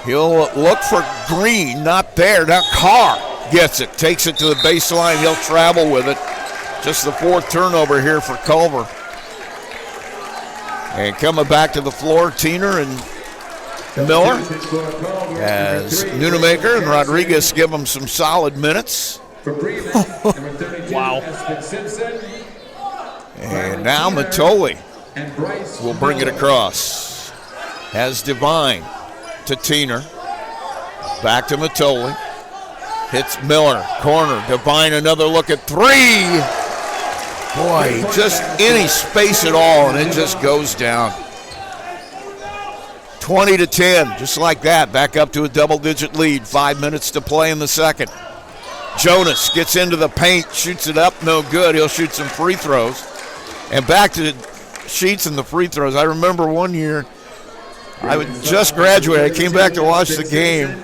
He'll look for Green, not there. Now Carr gets it, takes it to the baseline. He'll travel with it. Just the fourth turnover here for Culver. And coming back to the floor, Tiener and Miller as Nunemaker and Rodriguez give him some solid minutes. Wow. And now Matoli will bring it across. Has Devine to Tiener. Back to Matoli. Hits Miller. Corner. Devine another look at three. Boy, just any space at all, and it just goes down. 20-10, just like that. Back up to a double-digit lead. 5 minutes to play in the second. Jonas gets into the paint, shoots it up, no good. He'll shoot some free throws. And back to Sheets and the free throws. I remember one year, I just graduated. I came back to watch the game.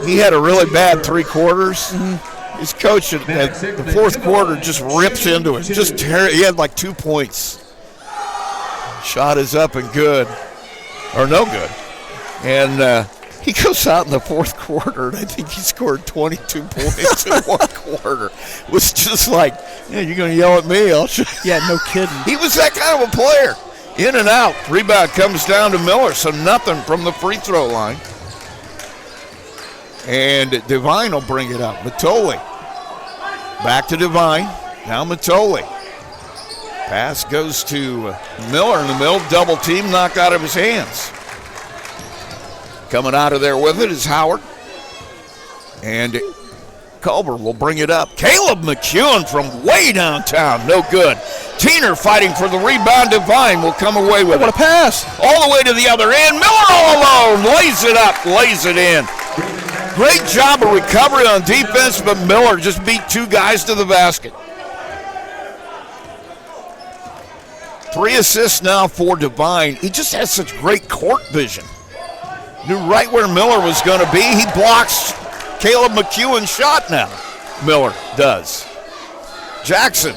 He had a really bad 3 quarters. His coach at the fourth quarter just rips into it. He had like 2 points. Shot is up and good, or no good. And he goes out in the fourth quarter, and I think he scored 22 points in 1 quarter. It was just like, yeah, you're going to yell at me. I'll show you. Yeah, no kidding. He was that kind of a player. In and out. Rebound comes down to Miller, so nothing from the free throw line. And Devine will bring it up. Matoli. Back to Devine. Now Matoli. Pass goes to Miller in the middle. Double team knocked out of his hands. Coming out of there with it is Howard. And Culver will bring it up. Caleb McEwen from way downtown. No good. Tiener fighting for the rebound. Devine will come away with it. What a pass. All the way to the other end. Miller all alone. Lays it up. Lays it in. Great job of recovery on defense, but Miller just beat 2 guys to the basket. 3 assists now for Devine. He just has such great court vision. Knew right where Miller was going to be. He blocks Caleb McEwen's shot now. Miller does. Jackson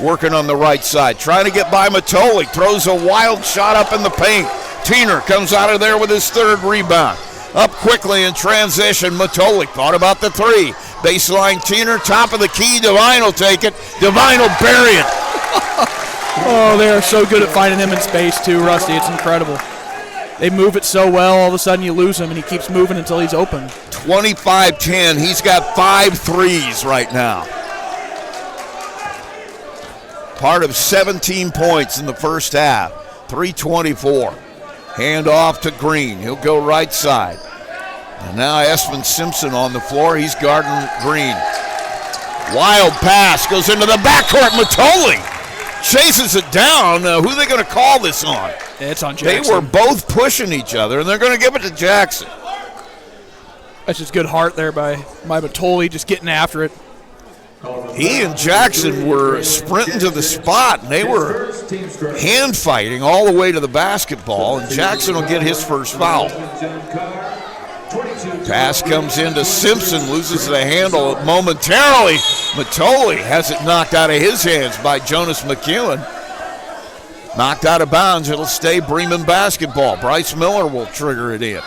working on the right side, trying to get by Matoli. Throws a wild shot up in the paint. Tiener comes out of there with his 3rd rebound. Up quickly in transition, Matoli thought about the 3. Baseline Tiener, top of the key. Devine will take it. Devine will bury it. Oh, they are so good at finding him in space too, Rusty. It's incredible. They move it so well, all of a sudden you lose him, and he keeps moving until he's open. 25-10. He's got 5 threes right now. Part of 17 points in the first half. 3:24. Hand off to Green. He'll go right side. And now Esmond Simpson on the floor. He's guarding Green. Wild pass goes into the backcourt. Matoli chases it down. Who are they going to call this on? It's on Jackson. They were both pushing each other, and they're going to give it to Jackson. That's just good heart there by Matoli, just getting after it. He and Jackson were sprinting to the spot, and they were hand fighting all the way to the basketball, and Jackson will get his first foul. Pass comes into Simpson, loses the handle momentarily. Matoli has it knocked out of his hands by Jonas McEwen. Knocked out of bounds. It'll stay Bremen basketball. Bryce Miller will trigger it in.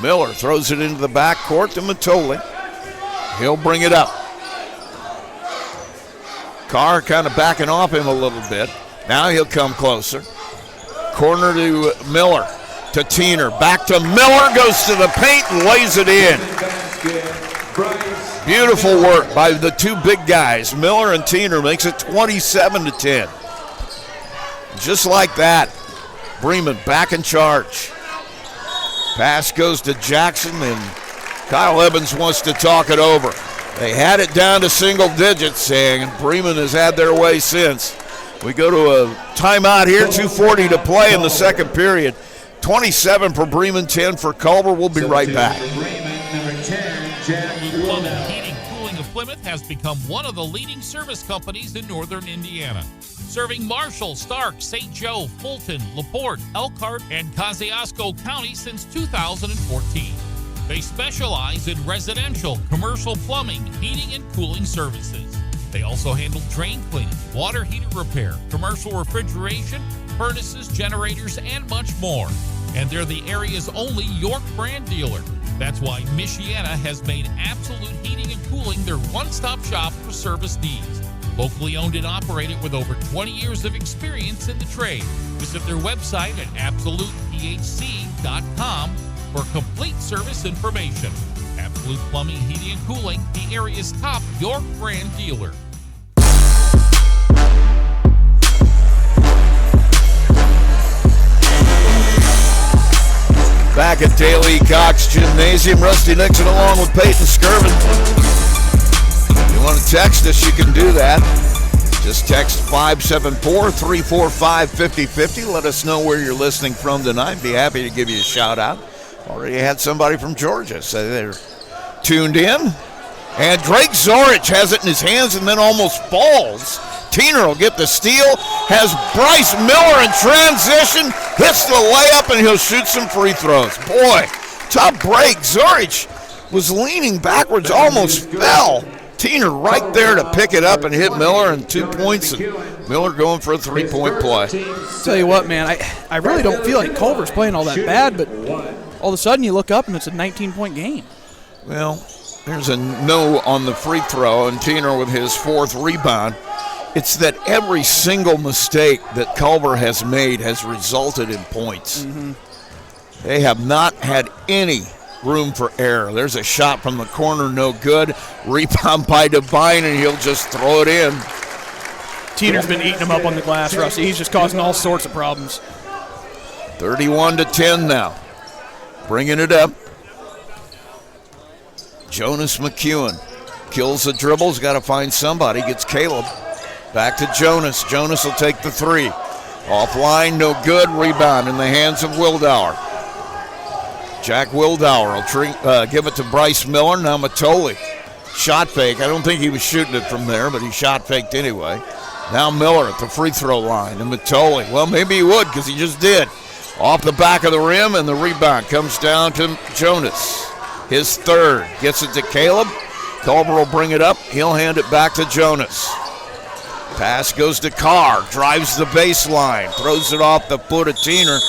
Miller throws it into the backcourt to Matoli. He'll bring it up. Carr kind of backing off him a little bit. Now he'll come closer. Corner to Miller, to Tiener. Back to Miller, goes to the paint and lays it in. Beautiful work by the 2 big guys. Miller and Tiener makes it 27-10. Just like that, Bremen back in charge. Pass goes to Jackson, and Kyle Evans wants to talk it over. They had it down to single digits, and Bremen has had their way since. We go to a timeout here, 2:40 to play in the second period. 27 for Bremen, 10 for Culver. We'll be right back. Plumbing, Heating, Cooling of Plymouth has become one of the leading service companies in northern Indiana, serving Marshall, Stark, St. Joe, Fulton, LaPorte, Elkhart, and Kosciuszko County since 2014. They specialize in residential, commercial plumbing, heating, and cooling services. They also handle drain cleaning, water heater repair, commercial refrigeration, furnaces, generators, and much more. And they're the area's only York brand dealer. That's why Michiana has made Absolute Heating and Cooling their one-stop shop for service needs. Locally owned and operated with over 20 years of experience in the trade. Visit their website at absolutephc.com for complete service information. Absolute Plumbing, Heating, and Cooling, the area's top York brand dealer. Back at Daly Cox Gymnasium, Rusty Nixon along with Peyton Skirvin. If you want to text us, you can do that. Just text 574-345-5050. Let us know where you're listening from tonight. Be happy to give you a shout out. Already had somebody from Georgia say they're tuned in. And Drake Zorich has it in his hands and then almost falls. Tiener will get the steal, has Bryce Miller in transition, hits the layup, and he'll shoot some free throws. Boy, tough break. Zorich was leaning backwards, almost fell. Tiener right there to pick it up and hit Miller, and 2 points, and Miller going for a three-point play. Tell you what, man, I really don't feel like Culver's playing all that bad, but all of a sudden you look up and it's a 19-point game. Well, there's a no on the free throw, and Tiener with his fourth rebound. It's that every single mistake that Culver has made has resulted in points. Mm-hmm. They have not had any room for error. There's a shot from the corner, no good. Rebound by Devine, and he'll just throw it in. Tiener's been eating him up on the glass, Rusty. He's just causing all sorts of problems. 31-10 now. Bringing it up. Jonas McEwen kills the dribbles, got to find somebody, gets Caleb. Back to Jonas. Jonas will take the three. Offline, no good. Rebound in the hands of Wildauer. Jack Wildauer will give it to Bryce Miller. Now Matoli. Shot fake. I don't think he was shooting it from there, but he shot faked anyway. Now Miller at the free throw line. And Matoli, well, maybe he would because he just did. Off the back of the rim, and the rebound comes down to Jonas. His third. Gets it to Caleb. Culver will bring it up. He'll hand it back to Jonas. Pass goes to Carr, drives the baseline, throws it off the foot of Tiener,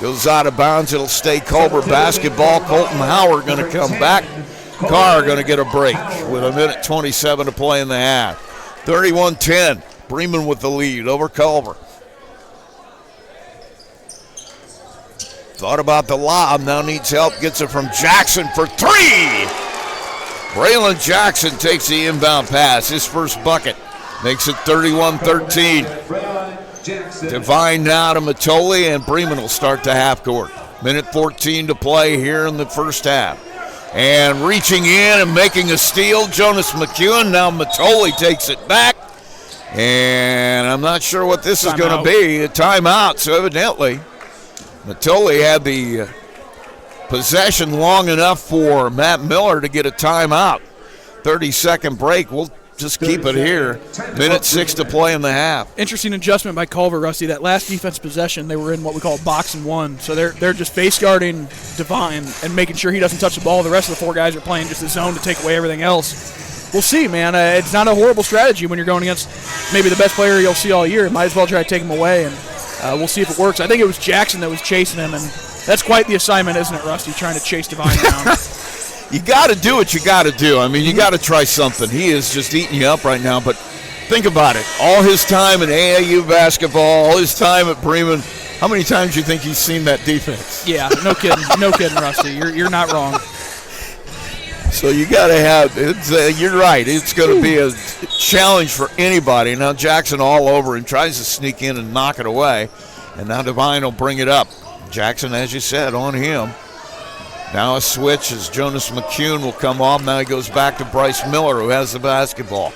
goes out of bounds. It'll stay Culver basketball. Colton Howard going to come back. Carr going to get a break with 1:27 to play in the half. 31-10, Bremen with the lead over Culver. Thought about the lob, now needs help, gets it from Jackson for three. Braylon Jackson takes the inbound pass, his first bucket. Makes it 31-13. Devine now to Matoli, and Bremen will start the half court. 1:14 to play here in the first half. And reaching in and making a steal, Jonas McEwen. Now Matoli takes it back. And I'm not sure what this is going to be. A timeout, so evidently Matoli had the possession long enough for Matt Miller to get a timeout. 30-second break. We'll just keep it here. 1:06 to play in the half. Interesting adjustment by Culver, Rusty. That last defense possession, they were in what we call box and one. So they're just face guarding Devine and making sure he doesn't touch the ball. The rest of the four guys are playing just the zone to take away everything else. We'll see, man. It's not a horrible strategy when you're going against maybe the best player you'll see all year. Might as well try to take him away, and we'll see if it works. I think it was Jackson that was chasing him, and that's quite the assignment, isn't it, Rusty, trying to chase Devine down. You got to do what you got to do. I mean, you got to try something. He is just eating you up right now. But think about it. All his time in AAU basketball, all his time at Bremen, how many times do you think he's seen that defense? Yeah, no kidding. No kidding, Rusty. You're not wrong. So you got to have – you're right. It's going to be a challenge for anybody. Now Jackson all over and tries to sneak in and knock it away. And now Devine will bring it up. Jackson, as you said, on him. Now a switch as Jonas McEwen will come off. Now he goes back to Bryce Miller, who has the basketball.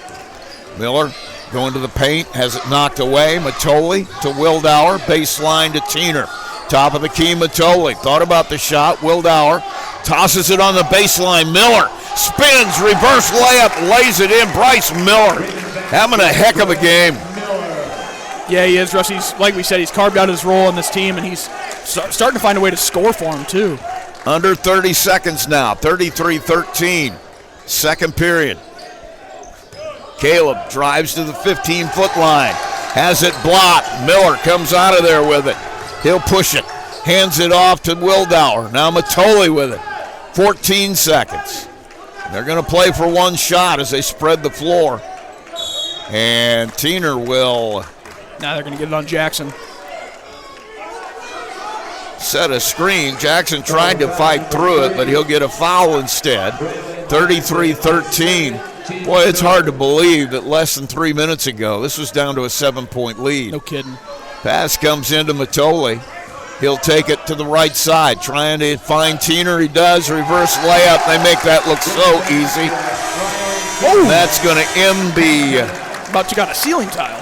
Miller going to the paint, has it knocked away. Matoli to Wildauer, baseline to Tiener. Top of the key, Matoli. Thought about the shot. Wildauer tosses it on the baseline. Miller spins, reverse layup, lays it in. Bryce Miller having a heck of a game. Yeah, he is, Russ. Like we said, he's carved out his role in this team, and he's starting to find a way to score for him, too. Under 30 seconds now, 33-13, second period. Caleb drives to the 15-foot line, has it blocked. Miller comes out of there with it. He'll push it, hands it off to Wildauer. Now Matoli with it, 14 seconds. They're going to play for one shot as they spread the floor. And Tiener will Now they're going to get it on Jackson. set a screen. Jackson tried to fight through it, but he'll get a foul instead. 33-13. Boy, it's hard to believe that less than 3 minutes ago, this was down to a 7-point lead. No kidding. Pass comes into Matoli. He'll take it to the right side, trying to find Tiener. He does. Reverse layup. They make that look so easy. Oh. That's going to end the... About you got a ceiling tile.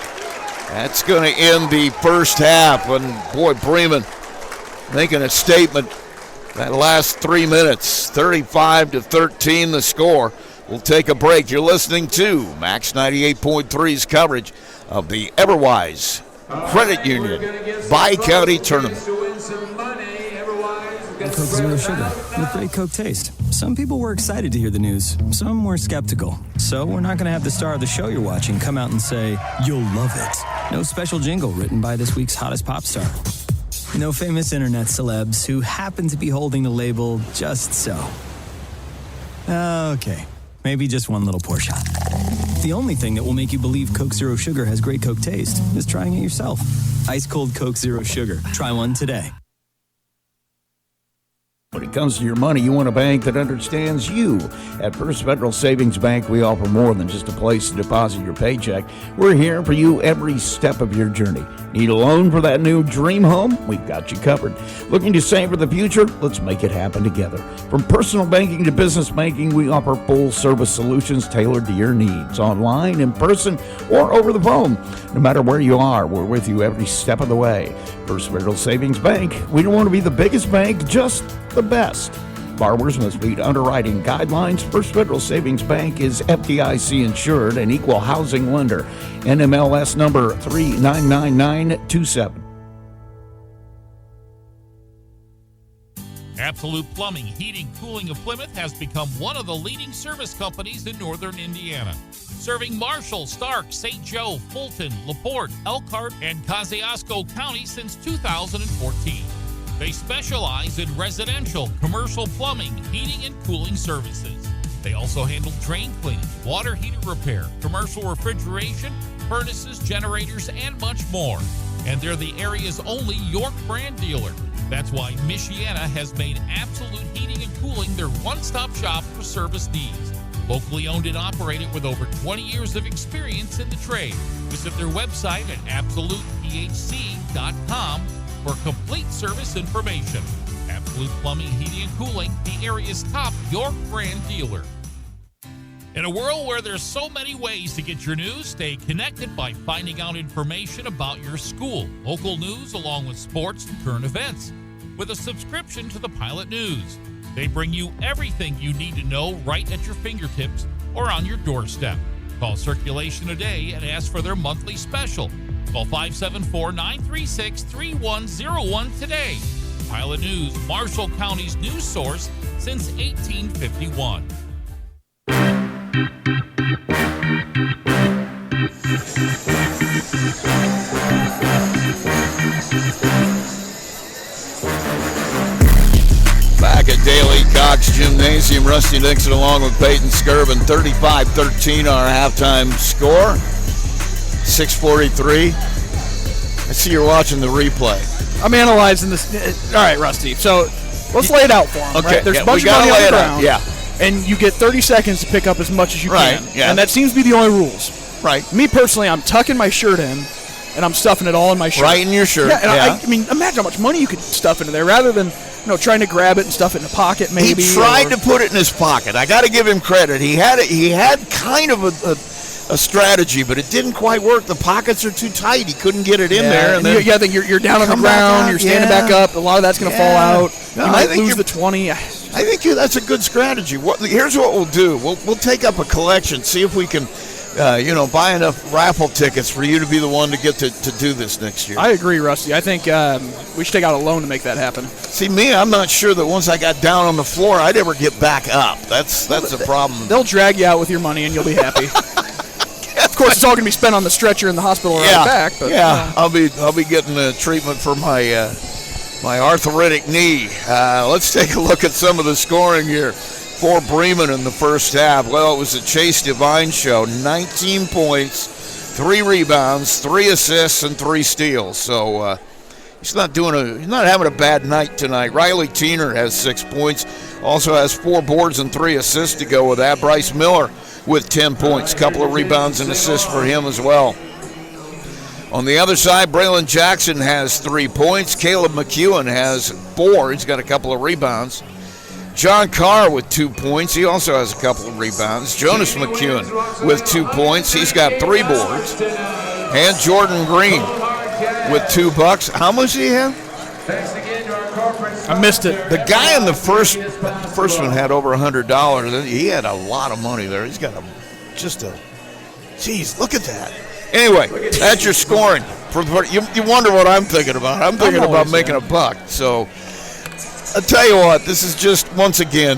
That's going to end the first half. And, boy, Bremen making a statement that last 3 minutes. 35-13 the score. We'll take a break. You're listening to Max 98.3's coverage of the Everwise Credit Union Bi-County Tournament. Coke Zero Sugar with great Coke taste. Some people were excited to hear the news. Some were skeptical. So we're not going to have the star of the show you're watching come out and say, "You'll love it." No special jingle written by this week's hottest pop star. No famous internet celebs who happen to be holding the label just so. Okay, maybe just one little pour shot. The only thing that will make you believe Coke Zero Sugar has great Coke taste is trying it yourself. Ice cold Coke Zero Sugar. Try one today. When it comes to your money, you want a bank that understands you. At First Federal Savings Bank, we offer more than just a place to deposit your paycheck. We're here for you every step of your journey. Need a loan for that new dream home? We've got you covered. Looking to save for the future? Let's make it happen together. From personal banking to business banking, we offer full-service solutions tailored to your needs, online, in person, or over the phone. No matter where you are, we're with you every step of the way. First Federal Savings Bank, we don't want to be the biggest bank, just the best. Borrowers must meet underwriting guidelines. First Federal Savings Bank is FDIC insured and equal housing lender. NMLS number 399927. Absolute Plumbing, Heating, Cooling of Plymouth has become one of the leading service companies in northern Indiana. Serving Marshall, Stark, St. Joe, Fulton, LaPorte, Elkhart, and Kosciuszko County since 2014. They specialize in residential, commercial plumbing, heating, and cooling services. They also handle drain cleaning, water heater repair, commercial refrigeration, furnaces, generators, and much more. And they're the area's only York brand dealer. That's why Michiana has made Absolute Heating and Cooling their one-stop shop for service needs. Locally owned and operated with over 20 years of experience in the trade. Visit their website at absolutephc.com for complete service information. Absolute Plumbing, Heating, and Cooling, the area's top York brand dealer. In a world where there's so many ways to get your news, stay connected by finding out information about your school, local news, along with sports and current events. With a subscription to the Pilot News, they bring you everything you need to know right at your fingertips or on your doorstep. Call Circulation today and ask for their monthly special. Call 574-936-3101 today. Pilot News, Marshall County's news source since 1851. Back at Daly Cox Gymnasium, Rusty Dixon along with Peyton Skirvin, 35-13 our halftime score. 6:43. I see you're watching the replay. I'm analyzing this. All right, Rusty. So let's lay it out for him. Okay, Right? There's yeah, a bunch we of money gotta on lay the it out, ground. yeah. And you get 30 seconds to pick up as much as you Right, can. yeah. And that seems to be the only rules. Right. Me personally, I'm tucking my shirt in, and I'm stuffing it all in my shirt. Right in your shirt. Yeah, and yeah. I mean, imagine how much money you could stuff into there rather than trying to grab it and stuff it in a pocket. Maybe he tried to put it in his pocket. I got to give him credit. He had kind of a strategy, but it didn't quite work. The pockets are too tight. He couldn't get it in there. And then I think you're down on the ground. You're standing back up. A lot of that's going to fall out. No, you might lose the 20. I think that's a good strategy. Here's what we'll do. We'll take up a collection, see if we can, buy enough raffle tickets for you to be the one to get to do this next year. I agree, Rusty. I think we should take out a loan to make that happen. See, me, I'm not sure that once I got down on the floor, I'd ever get back up. That's a problem. They'll drag you out with your money, and you'll be happy. Of course, it's all going to be spent on the stretcher in the hospital or out back. But, I'll be getting the treatment for my my arthritic knee. Let's take a look at some of the scoring here for Bremen in the first half. Well, it was a Chase Devine show. 19 points 3 rebounds, 3 assists, and 3 steals. So he's not having a bad night tonight. Riley Tiener has 6 points, also has 4 boards and 3 assists to go with that. Bryce Miller with 10 points, couple of rebounds and assists for him as well. On the other side, Braylon Jackson has 3 points. Caleb McEwen has 4. He's got a couple of rebounds. John Carr with 2 points. He also has a couple of rebounds. Jonas McEwen with 2 points. He's got 3 boards. And Jordan Green with 2 bucks. How much do you have? I missed it. The guy in the first one had over $100. He had a lot of money there. He's got geez, look at that. Anyway, that's your scoring. You wonder what I'm thinking about. I'm thinking about making a buck. So I'll tell you what, this is just, once again,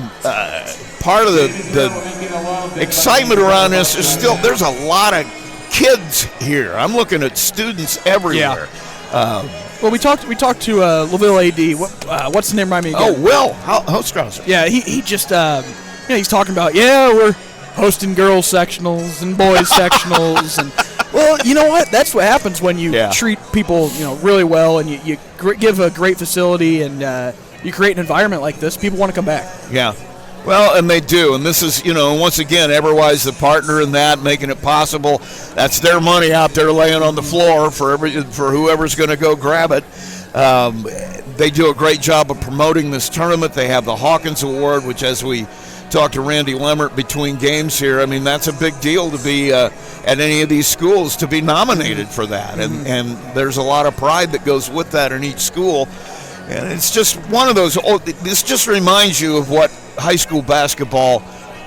part of the excitement around this. There's a lot of kids here. I'm looking at students everywhere. Yeah. Well, we talked to LaVille AD. What's the name? Remind me again. Oh, Will Hostrauser. Yeah, he just he's talking about, we're hosting girls sectionals and boys sectionals, and well, you know what? That's what happens when you treat people really well, and you give a great facility, and you create an environment like this. People want to come back. Yeah. Well, and they do, and this is, once again, Everwise the partner in that, making it possible. That's their money out there laying on the floor for whoever's going to go grab it. They do a great job of promoting this tournament. They have the Hawkins Award, which, as we talked to Randy Lemmert between games here, I mean, that's a big deal to be at any of these schools, to be nominated for that. And there's a lot of pride that goes with that in each school. And it's just one of those, this just reminds you of what high school basketball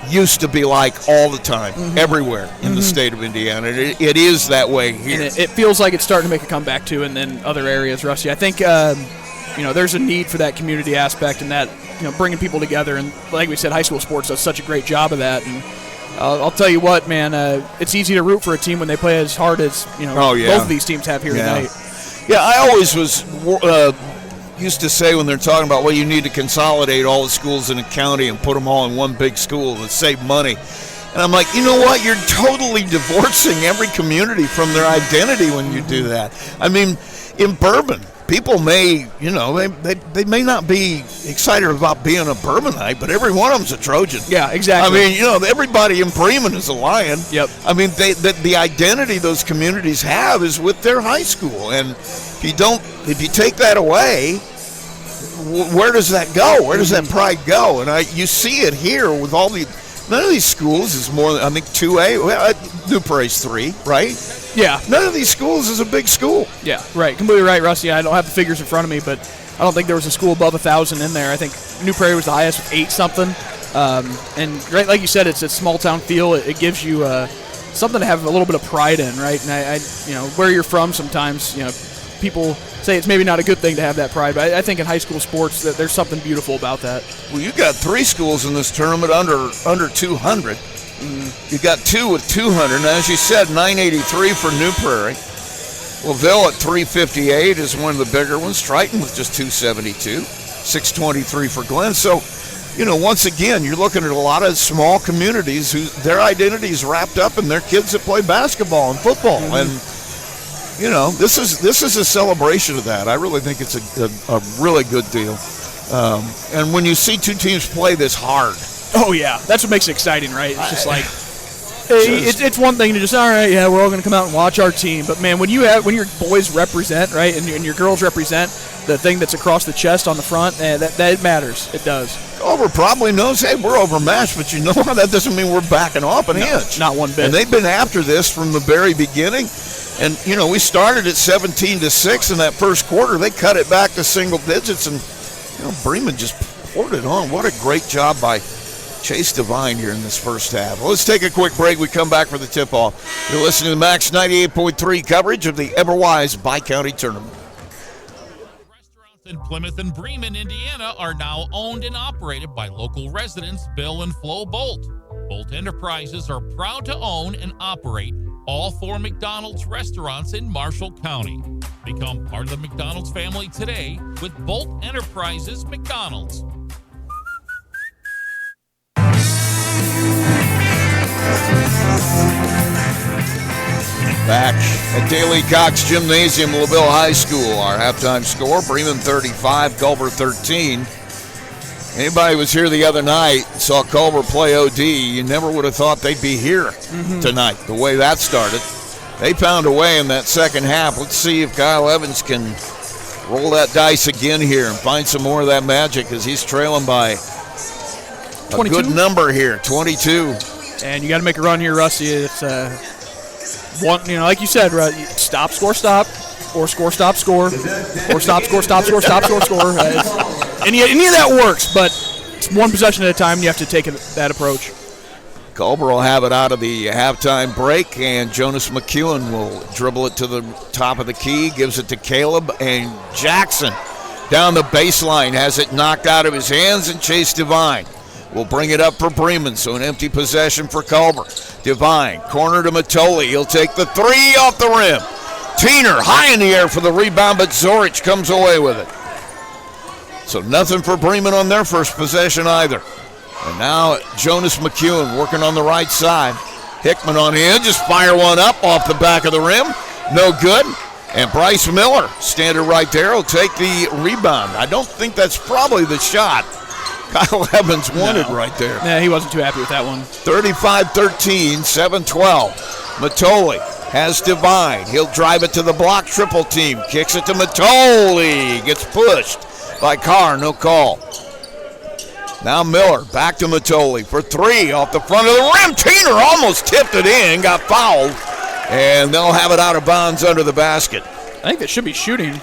used to be like all the time, everywhere in the state of Indiana. It is that way here. And it feels like it's starting to make a comeback, too, and then other areas, Rusty. I think, there's a need for that community aspect and that, bringing people together. And like we said, high school sports does such a great job of that. And I'll tell you what, man, it's easy to root for a team when they play as hard as, both of these teams have here tonight. Yeah, I always used to say when they're talking about, well, you need to consolidate all the schools in a county and put them all in one big school and save money. And I'm like, you know what? You're totally divorcing every community from their identity when you do that. I mean, in Bourbon, people may, they may not be excited about being a Bourbonite, but every one of them's a Trojan. Yeah, exactly. I mean, everybody in Bremen is a Lion. Yep. I mean, the identity those communities have is with their high school. And if you take that away, where does that go? Where does that pride go? And you see it here with all none of these schools is more than, I think, 2A. Well, New Prairie's 3, right? Yeah. None of these schools is a big school. Yeah, right. Completely right, Rusty. I don't have the figures in front of me, but I don't think there was a school above 1,000 in there. I think New Prairie was the highest with 8-something. And right, like you said, it's a small town feel. It gives you something to have a little bit of pride in, right? And I where you're from, sometimes people say it's maybe not a good thing to have that pride, but I think in high school sports that there's something beautiful about that. Well, you got 3 schools in this tournament under 200. You got 2 with 200, and as you said, 983 for New Prairie. LaVille at 358 is one of the bigger ones. Triton with just 272, 623 for Glenn. So, once again, you're looking at a lot of small communities who their identity is wrapped up in their kids that play basketball and football, and this is a celebration of that. I really think it's a really good deal. And when you see 2 teams play this hard. Oh, yeah. That's what makes it exciting, right? It's just like, it's one thing to just, all right, yeah, we're all going to come out and watch our team. But, man, when your boys represent, right, and your girls represent the thing that's across the chest on the front, that matters. It does. Culver probably knows, hey, we're overmatched, but you know what? That doesn't mean we're backing off an inch. Not one bit. And they've been after this from the very beginning. And, we started at 17-6 in that first quarter. They cut it back to single digits, and, Bremen just poured it on. What a great job by Chase Devine here in this first half. Well, let's take a quick break. We come back for the tip-off. You're listening to Max 98.3 coverage of the Everwise Bi-County Tournament. Restaurants in Plymouth and Bremen, Indiana are now owned and operated by local residents Bill and Flo Bolt. Bolt Enterprises are proud to own and operate all 4 McDonald's restaurants in Marshall County. Become part of the McDonald's family today with Bolt Enterprises McDonald's. Back at Daly Cox Gymnasium, LaVille High School, our halftime score, Bremen 35, Culver 13. Anybody was here the other night, saw Culver play OD, you never would have thought they'd be here tonight, the way that started. They found a way in that second half. Let's see if Kyle Evans can roll that dice again here and find some more of that magic, as he's trailing by a 22? good number here, 22. And you got to make a run here, Rusty. It's one, like you said, right? Stop, score, stop, or score, stop, score, or stop, score, stop, score, stop, score, score. Any of that works, but it's one possession at a time. And you have to take that approach. Culver will have it out of the halftime break, and Jonas McEwen will dribble it to the top of the key, gives it to Caleb, and Jackson down the baseline has it knocked out of his hands, and Chase Devine will bring it up for Bremen, so an empty possession for Culver. Devine, corner to Matoli. He'll take the three off the rim. Tiener high in the air for the rebound, but Zorich comes away with it. So nothing for Bremen on their first possession either. And now Jonas McEwen working on the right side. Hickman on the edge, just fire one up off the back of the rim. No good. And Bryce Miller, standing right there, will take the rebound. I don't think that's probably the shot Kyle Evans wanted right there. Yeah, he wasn't too happy with that one. 35-13, 7-12. Matoli has Devine. He'll drive it to the block triple team. Kicks it to Matoli. Gets pushed by Carr, no call. Now Miller, back to Matoli for three off the front of the rim. Tiener almost tipped it in, got fouled, and they'll have it out of bounds under the basket. I think that should be shooting.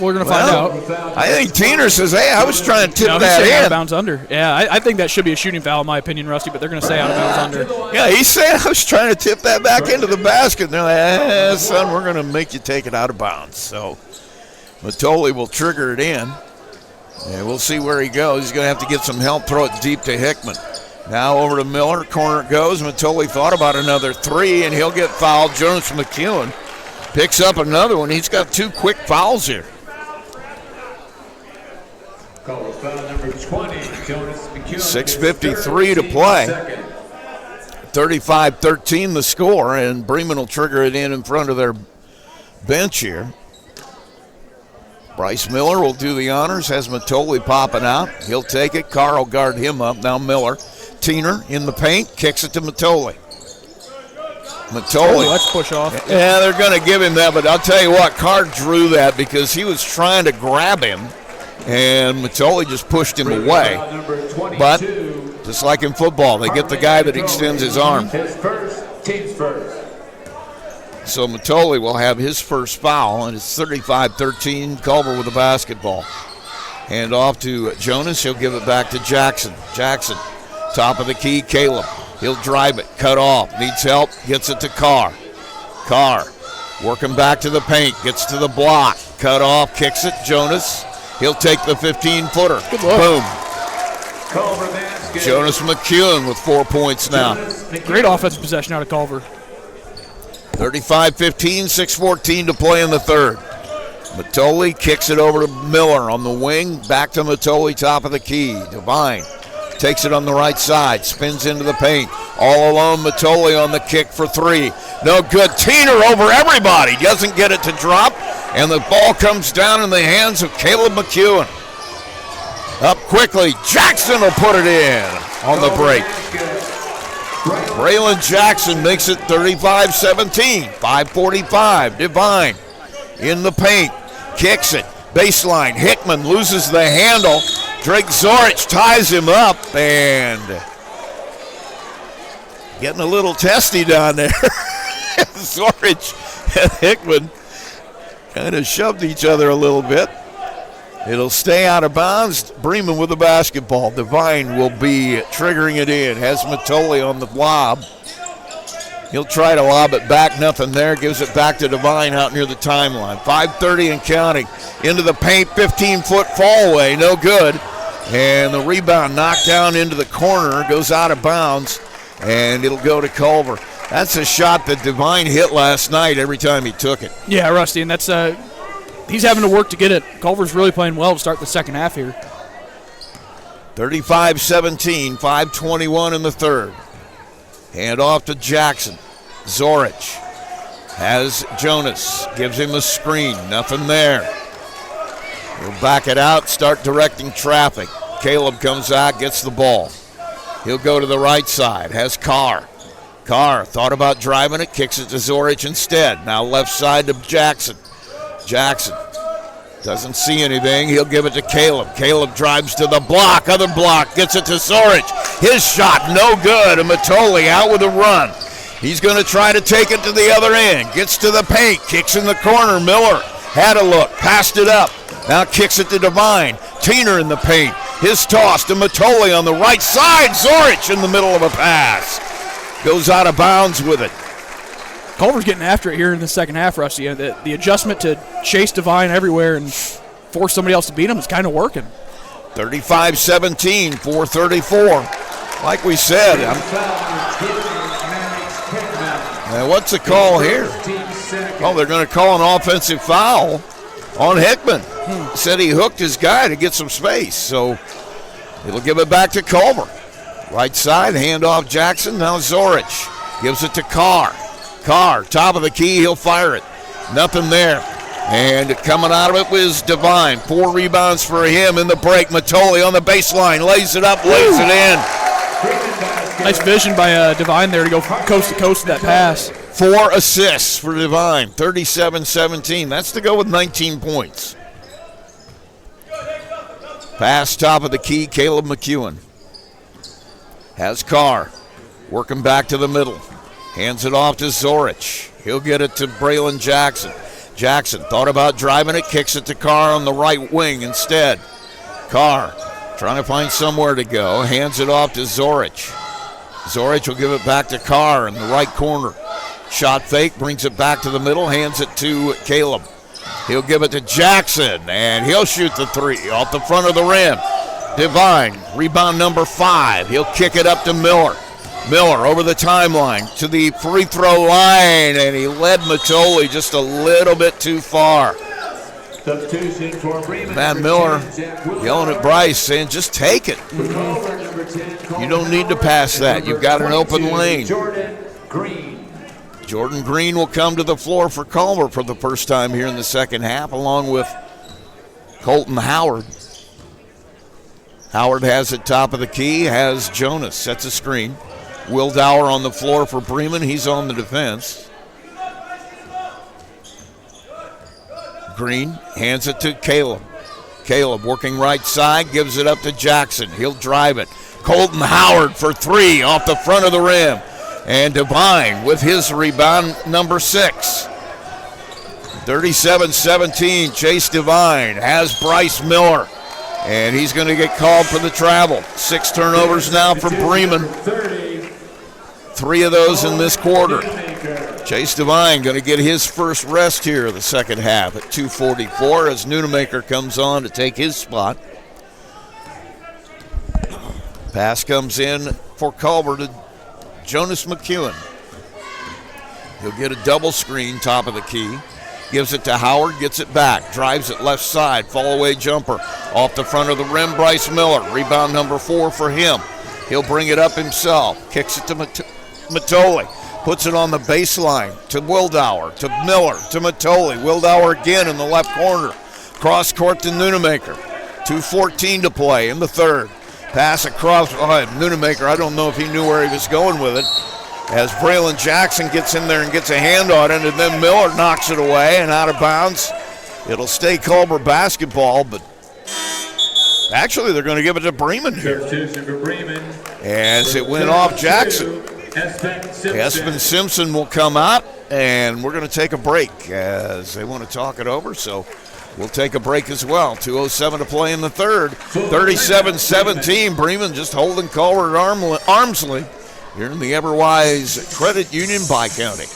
We're going to find out. I think Tiener says, hey, I was trying to tip that he's saying in. Out of bounds under. Yeah, I think that should be a shooting foul in my opinion, Rusty, but they're going to say out of bounds under. Yeah, he's saying I was trying to tip that back into the basket. And they're like, son, we're going to make you take it out of bounds. So Matoli will trigger it in. And we'll see where he goes. He's going to have to get some help, throw it deep to Hickman. Now over to Miller, corner it goes. Matoli thought about another three, and he'll get fouled. Jonas McEwen picks up another one. He's got two quick fouls here. Call foul number 20, Jonas McEwen. 6:53 to play. 35-13 the score, and Bremen will trigger it in front of their bench here. Bryce Miller will do the honors, has Matoli popping out. He'll take it. Carr will guard him up. Now Miller. Tiener in the paint, kicks it to Matoli. Matoli. Let's push off. Yeah, they're going to give him that, but I'll tell you what, Carr drew that because he was trying to grab him, and Matoli just pushed him away. But just like in football, they get the guy that extends his arm. His first, team's first. So Matoli will have his first foul, and it's 35-13, Culver with the basketball. Hand off to Jonas. He'll give it back to Jackson. Jackson, top of the key, Caleb. He'll drive it, cut off, needs help, gets it to Carr. Carr working back to the paint, gets to the block, cut off, kicks it, Jonas. He'll take the 15-footer. Boom. Culver basket. Jonas McEwen with 4 points now. Great offensive possession out of Culver. 35-15, 6:14 to play in the third. Matoli kicks it over to Miller on the wing. Back to Matoli, top of the key. Devine takes it on the right side, spins into the paint. All alone, Matoli on the kick for three. No good. Tiener over everybody. Doesn't get it to drop, and the ball comes down in the hands of Caleb McEwen. Up quickly. Jackson will put it in on the break. Braylon Jackson makes it 35-17. 5:45. Devine in the paint. Kicks it. Baseline. Hickman loses the handle. Drake Zorich ties him up, and getting a little testy down there. Zorich and Hickman kind of shoved each other a little bit. It'll stay out of bounds. Bremen with the basketball. Devine will be triggering it in. Has Matoli on the lob. He'll try to lob it back. Nothing there. Gives it back to Devine out near the timeline. 5:30 and counting. Into the paint. 15-foot fall away. No good. And the rebound knocked down into the corner. Goes out of bounds. And it'll go to Culver. That's a shot that Devine hit last night every time he took it. Yeah, Rusty. And that's he's having to work to get it. Culver's really playing well to start the second half here. 35-17, 5:21 in the third. Hand off to Jackson. Zorich has Jonas, gives him a screen, nothing there. He'll back it out, start directing traffic. Caleb comes out, gets the ball. He'll go to the right side, has Carr. Carr thought about driving it, kicks it to Zorich instead. Now left side to Jackson. Jackson doesn't see anything. He'll give it to Caleb. Caleb drives to the block. Other block. Gets it to Zorich. His shot no good. And Matoli out with a run. He's going to try to take it to the other end. Gets to the paint. Kicks in the corner. Miller had a look. Passed it up. Now kicks it to Devine. Teener in the paint. His toss to Matoli on the right side. Zorich in the middle of a pass. Goes out of bounds with it. Culver's getting after it here in the second half, Rusty. The adjustment to chase Devine everywhere and force somebody else to beat him is kind of working. 35-17, 4:34. Like we said, what's the call here? Oh, they're going to call an offensive foul on Hickman. Said he hooked his guy to get some space, so it'll give it back to Culver. Right side, handoff Jackson, now Zorich. Gives it to Carr. Carr, top of the key, he'll fire it. Nothing there. And coming out of it was Devine. 4 rebounds for him in the break. Matoli on the baseline, lays it up, lays it in. Nice vision by Devine there to go coast to coast with that pass. 4 assists for Devine, 37-17. That's to go with 19 points. Pass top of the key, Caleb McEwen. Has Carr, working back to the middle. Hands it off to Zorich. He'll get it to Braylon Jackson. Jackson thought about driving it, kicks it to Carr on the right wing instead. Carr trying to find somewhere to go. Hands it off to Zorich. Zorich will give it back to Carr in the right corner. Shot fake, brings it back to the middle, hands it to Caleb. He'll give it to Jackson, and he'll shoot the 3 off the front of the rim. Devine, rebound number 5. He'll kick it up to Miller. Miller over the timeline to the free throw line, and he led Matoli just a little bit too far. Matt Miller yelling at Bryce, saying, just take it. You don't need to pass that. You've got an open lane. Jordan Green will come to the floor for Culver for the first time here in the second half, along with Colton Howard. Howard has it top of the key, has Jonas, sets a screen. Wildauer on the floor for Bremen. He's on the defense. Green hands it to Caleb. Caleb working right side, gives it up to Jackson. He'll drive it. Colton Howard for 3 off the front of the rim. And Devine with his rebound, number 6. 37-17, Chase Devine has Bryce Miller. And he's going to get called for the travel. 6 turnovers now for Bremen. 3 of those in this quarter. Chase Devine going to get his first rest here the second half at 2:44 as Nunemaker comes on to take his spot. Pass comes in for Culver to Jonas McEwen. He'll get a double screen top of the key. Gives it to Howard, gets it back. Drives it left side, fall away jumper. Off the front of the rim, Bryce Miller. Rebound number 4 for him. He'll bring it up himself. Kicks it to Matoli. Puts it on the baseline to Wildauer, to Miller, to Matoli. Wildauer again in the left corner. Cross court to Nunemaker. 2:14 to play in the third. Pass across Nunemaker. I don't know if he knew where he was going with it. As Braylon Jackson gets in there and gets a hand on it, and then Miller knocks it away and out of bounds. It'll stay Culver basketball, but actually they're going to give it to Bremen here. As it went off Jackson. Espen Simpson will come out, and we're going to take a break as they want to talk it over, so we'll take a break as well. 2:07 to play in the third. 37-17, Bremen just holding Culver at arm's length here in the Everwise Credit Union Bi-County.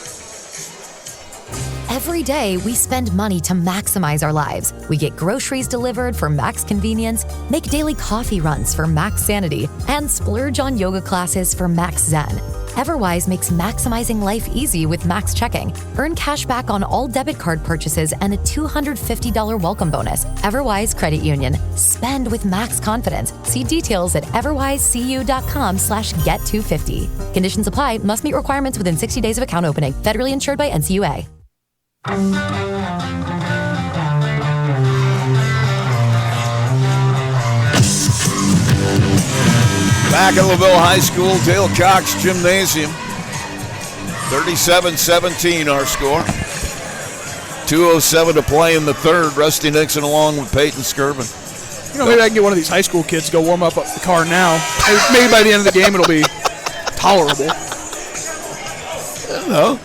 Every day, we spend money to maximize our lives. We get groceries delivered for max convenience, make daily coffee runs for max sanity, and splurge on yoga classes for max zen. Everwise makes maximizing life easy with Max Checking. Earn cash back on all debit card purchases and a $250 welcome bonus. Everwise Credit Union. Spend with Max confidence. See details at everwisecu.com/get250. Conditions apply. Must meet requirements within 60 days of account opening. Federally insured by NCUA. Back at LaVille High School, Dale Cox Gymnasium. 37-17 our score. 2:07 to play in the third. Rusty Nixon along with Peyton Skirvin. Maybe I can get one of these high school kids to go warm up the car now. Maybe by the end of the game it'll be tolerable. I don't know.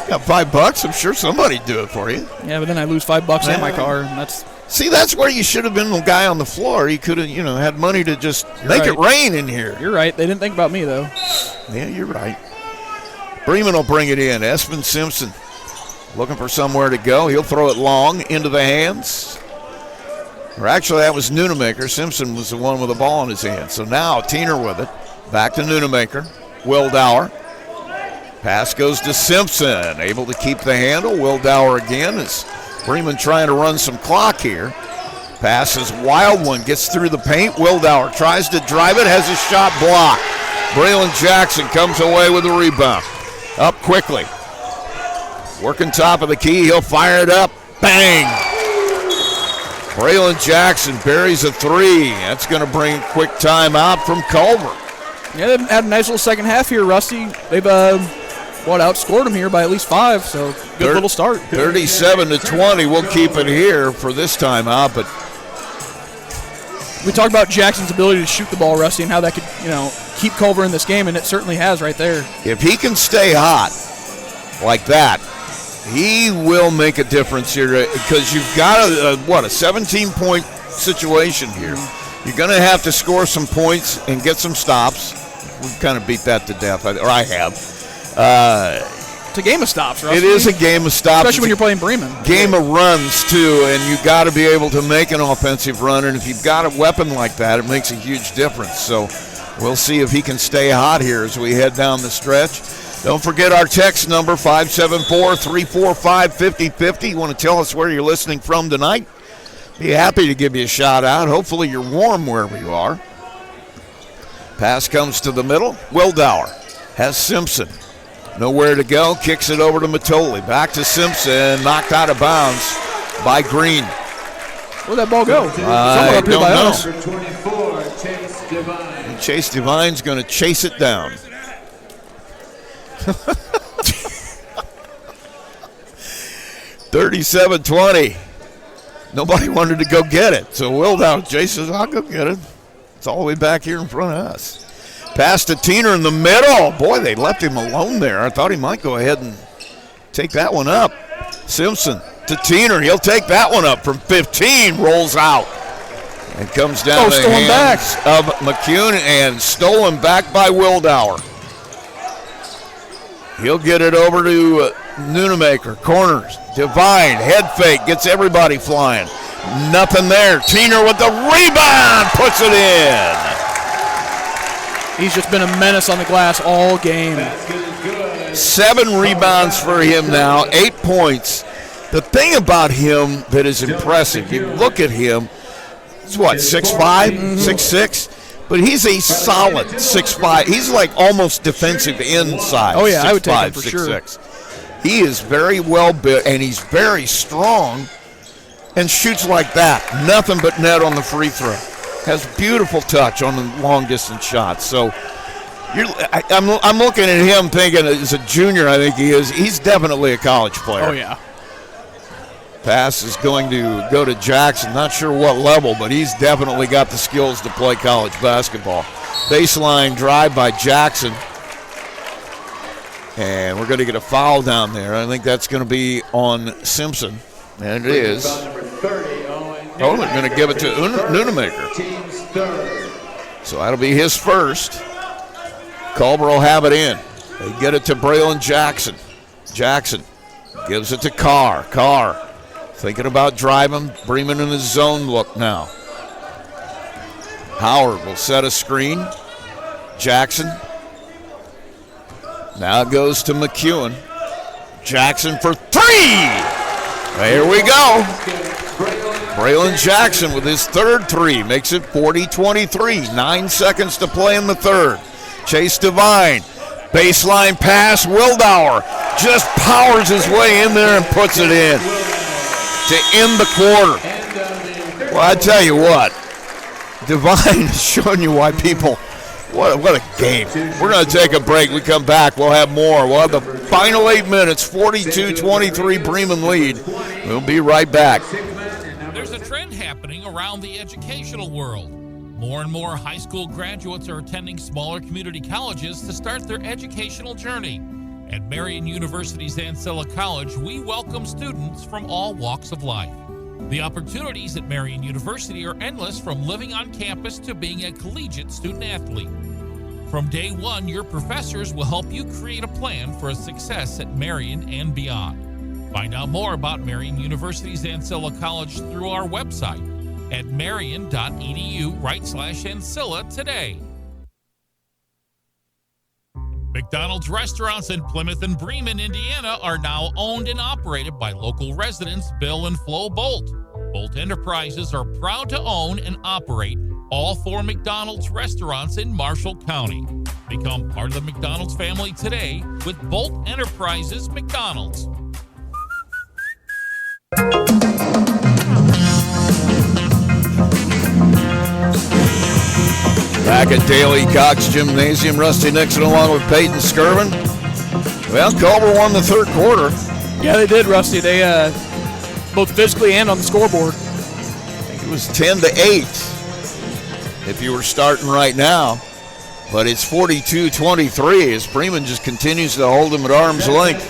Got $5. I'm sure somebody'd do it for you. Yeah, but then I lose $5 in my car, and that's... See, that's where you should have been the guy on the floor. You could have, had money to just make it rain in here. You're right. They didn't think about me, though. Yeah, you're right. Bremen will bring it in. Espen Simpson looking for somewhere to go. He'll throw it long into the hands. Or actually, that was Nunemaker. Simpson was the one with the ball in his hand. So now Tiener with it. Back to Nunemaker. Wildauer. Pass goes to Simpson. Able to keep the handle. Wildauer again is Bremen trying to run some clock here. Pass is wild one. Gets through the paint. Wildauer tries to drive it. Has his shot blocked. Braylon Jackson comes away with a rebound. Up quickly. Working top of the key. He'll fire it up. Bang! Braylon Jackson buries a three. That's going to bring a quick timeout from Culver. Yeah, they've had a nice little second half here, Rusty. They've outscored them here by at least 5, so good little start. 37-20. We'll keep it here for this timeout, but we talked about Jackson's ability to shoot the ball, Rusty, and how that could, keep Culver in this game, and it certainly has right there. If he can stay hot like that, he will make a difference here because you've got a 17-point situation here. You're going to have to score some points and get some stops. We've kind of beat that to death, or I have. It's a game of stops, Rusty. It is a game of stops. Especially when you're playing Bremen. Game of runs, too, and you got to be able to make an offensive run, and if you've got a weapon like that, it makes a huge difference. So we'll see if he can stay hot here as we head down the stretch. Don't forget our text number, 574-345-5050. You want to tell us where you're listening from tonight? Be happy to give you a shout out. Hopefully you're warm wherever you are. Pass comes to the middle. Wildauer has Simpson. Nowhere to go. Kicks it over to Matoli. Back to Simpson. Knocked out of bounds by Green. Where'd that ball go? I don't know. Number 24, Chase Devine. And Chase Devine's going to chase it down. 37-20. Nobody wanted to go get it. So Wildauer, Jay says, I'll go get it. It's all the way back here in front of us. Pass to Tiener in the middle. Boy, they left him alone there. I thought he might go ahead and take that one up. Simpson to Tiener. He'll take that one up from 15. Rolls out. And comes down to the hands of McCune and stolen back by Wildauer. He'll get it over to Nunemaker. Corners. Devine. Head fake. Gets everybody flying. Nothing there. Tiener with the rebound. Puts it in. He's just been a menace on the glass all game. 7 rebounds for him now. 8 points. The thing about him that is impressive, you look at him, he's what, 6'5", 6'6"? But he's a solid 6'5". He's like almost defensive inside. Oh, yeah, 6'5", I would take him for 6'6". He is very well built, and he's very strong and shoots like that. Nothing but net on the free throw. Has beautiful touch on the long-distance shots. So I'm looking at him thinking as a junior, I think he is. He's definitely a college player. Oh, yeah. Pass is going to go to Jackson. Not sure what level, but he's definitely got the skills to play college basketball. Baseline drive by Jackson. And we're going to get a foul down there. I think that's going to be on Simpson. And it is. Oh, they're going to give it to Nunemaker. So that'll be his first. Culver will have it in. They get it to Braylon Jackson. Jackson gives it to Carr. Carr thinking about driving. Bremen in his zone look now. Howard will set a screen. Jackson Now it goes to McEwen. Jackson for three. There we go. Braylon Jackson with his third three makes it 40-23. 9 seconds to play in the third. Chase Devine. Baseline pass. Wildauer just powers his way in there and puts it in to end the quarter. Well, I tell you what, Devine is showing you why people, what a game. We're going to take a break. We come back, we'll have more. We'll have the final 8 minutes, 42-23 Bremen lead. We'll be right back. There's a trend happening around the educational world. More and more high school graduates are attending smaller community colleges to start their educational journey. At Marian University's Ancilla College, we welcome students from all walks of life. The opportunities at Marian University are endless, from living on campus to being a collegiate student athlete. From day one, your professors will help you create a plan for a success at Marian and beyond. Find out more about Marian University's Ancilla College through our website at marian.edu/Ancilla today. McDonald's restaurants in Plymouth and Bremen, Indiana are now owned and operated by local residents Bill and Flo Bolt. Bolt Enterprises are proud to own and operate all 4 McDonald's restaurants in Marshall County. Become part of the McDonald's family today with Bolt Enterprises McDonald's. Back at Daly Cox Gymnasium, Rusty Nixon along with Peyton Skirvin. Well, Culver won the third quarter. Yeah, they did, Rusty. They both physically and on the scoreboard. I think it was 10-8 if you were starting right now. But it's 42-23 as Bremen just continues to hold them at arm's length.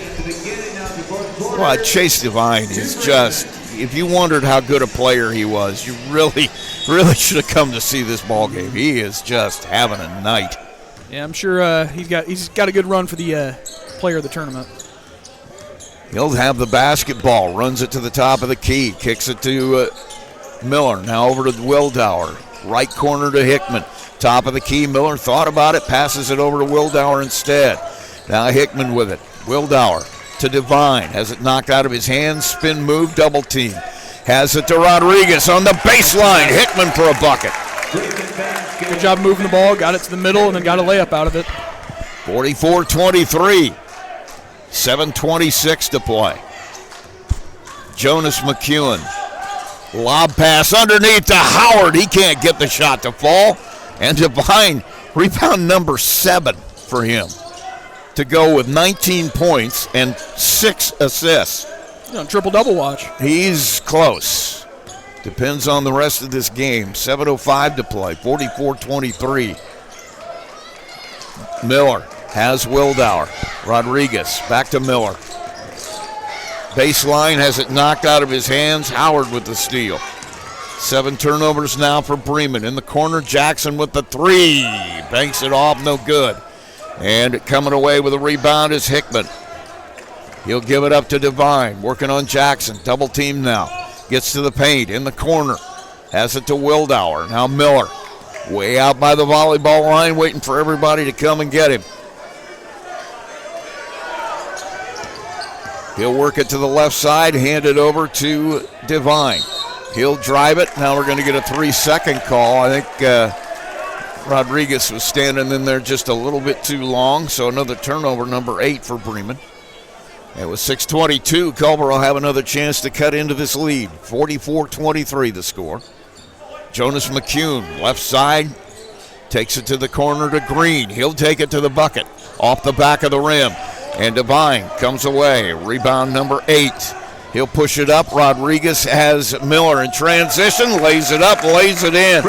Well, Chase Devine is just, if you wondered how good a player he was, you really should have come to see this ball game. He is just having a night. Yeah, I'm sure he's got a good run for the player of the tournament. He'll have the basketball, runs it to the top of the key, kicks it to Miller. Now over to Wildauer, right corner to Hickman. Top of the key, Miller thought about it, passes it over to Wildauer instead. Now Hickman with it. Wildauer to Devine, has it knocked out of his hands, spin move, double team. Has it to Rodriguez on the baseline. Hickman for a bucket. Good job moving the ball, got it to the middle, and then got a layup out of it. 44-23. 7:26 to play. Jonas McEwen. Lob pass underneath to Howard. He can't get the shot to fall. And Devine, rebound number 7 for him, to go with 19 points and 6 assists. Triple-double watch. He's close. Depends on the rest of this game. 7:05 to play. 44-23. Miller has Wildauer. Rodriguez back to Miller. Baseline, has it knocked out of his hands. Howard with the steal. 7 turnovers now for Bremen. In the corner, Jackson with the 3. Banks it off, no good. And coming away with a rebound is Hickman. He'll give it up to Devine, working on Jackson. Double team now. Gets to the paint in the corner. Has it to Wildauer. Now Miller, way out by the volleyball line, waiting for everybody to come and get him. He'll work it to the left side, hand it over to Devine. He'll drive it. Now we're going to get a 3-second call. I think Rodriguez was standing in there just a little bit too long, so another turnover, number 8 for Bremen. It was 6:22. Culver will have another chance to cut into this lead. 44-23 the score. Jonas McEwen, left side, takes it to the corner to Green. He'll take it to the bucket, off the back of the rim. And Devine comes away. Rebound number 8. He'll push it up. Rodriguez has Miller in transition, lays it up, lays it in.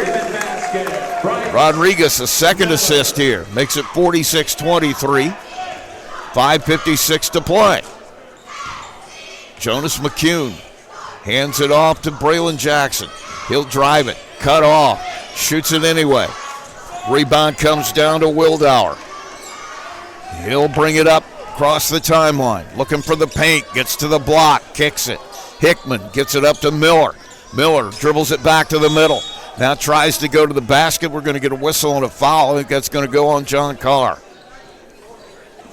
Rodriguez, a second assist here, makes it 46-23. 5:56 to play. Jonas McEwen hands it off to Braylon Jackson. He'll drive it, cut off, shoots it anyway. Rebound comes down to Wildauer. He'll bring it up across the timeline, looking for the paint, gets to the block, kicks it. Hickman gets it up to Miller. Miller dribbles it back to the middle. Now tries to go to the basket. We're going to get a whistle and a foul. I think that's going to go on John Carr.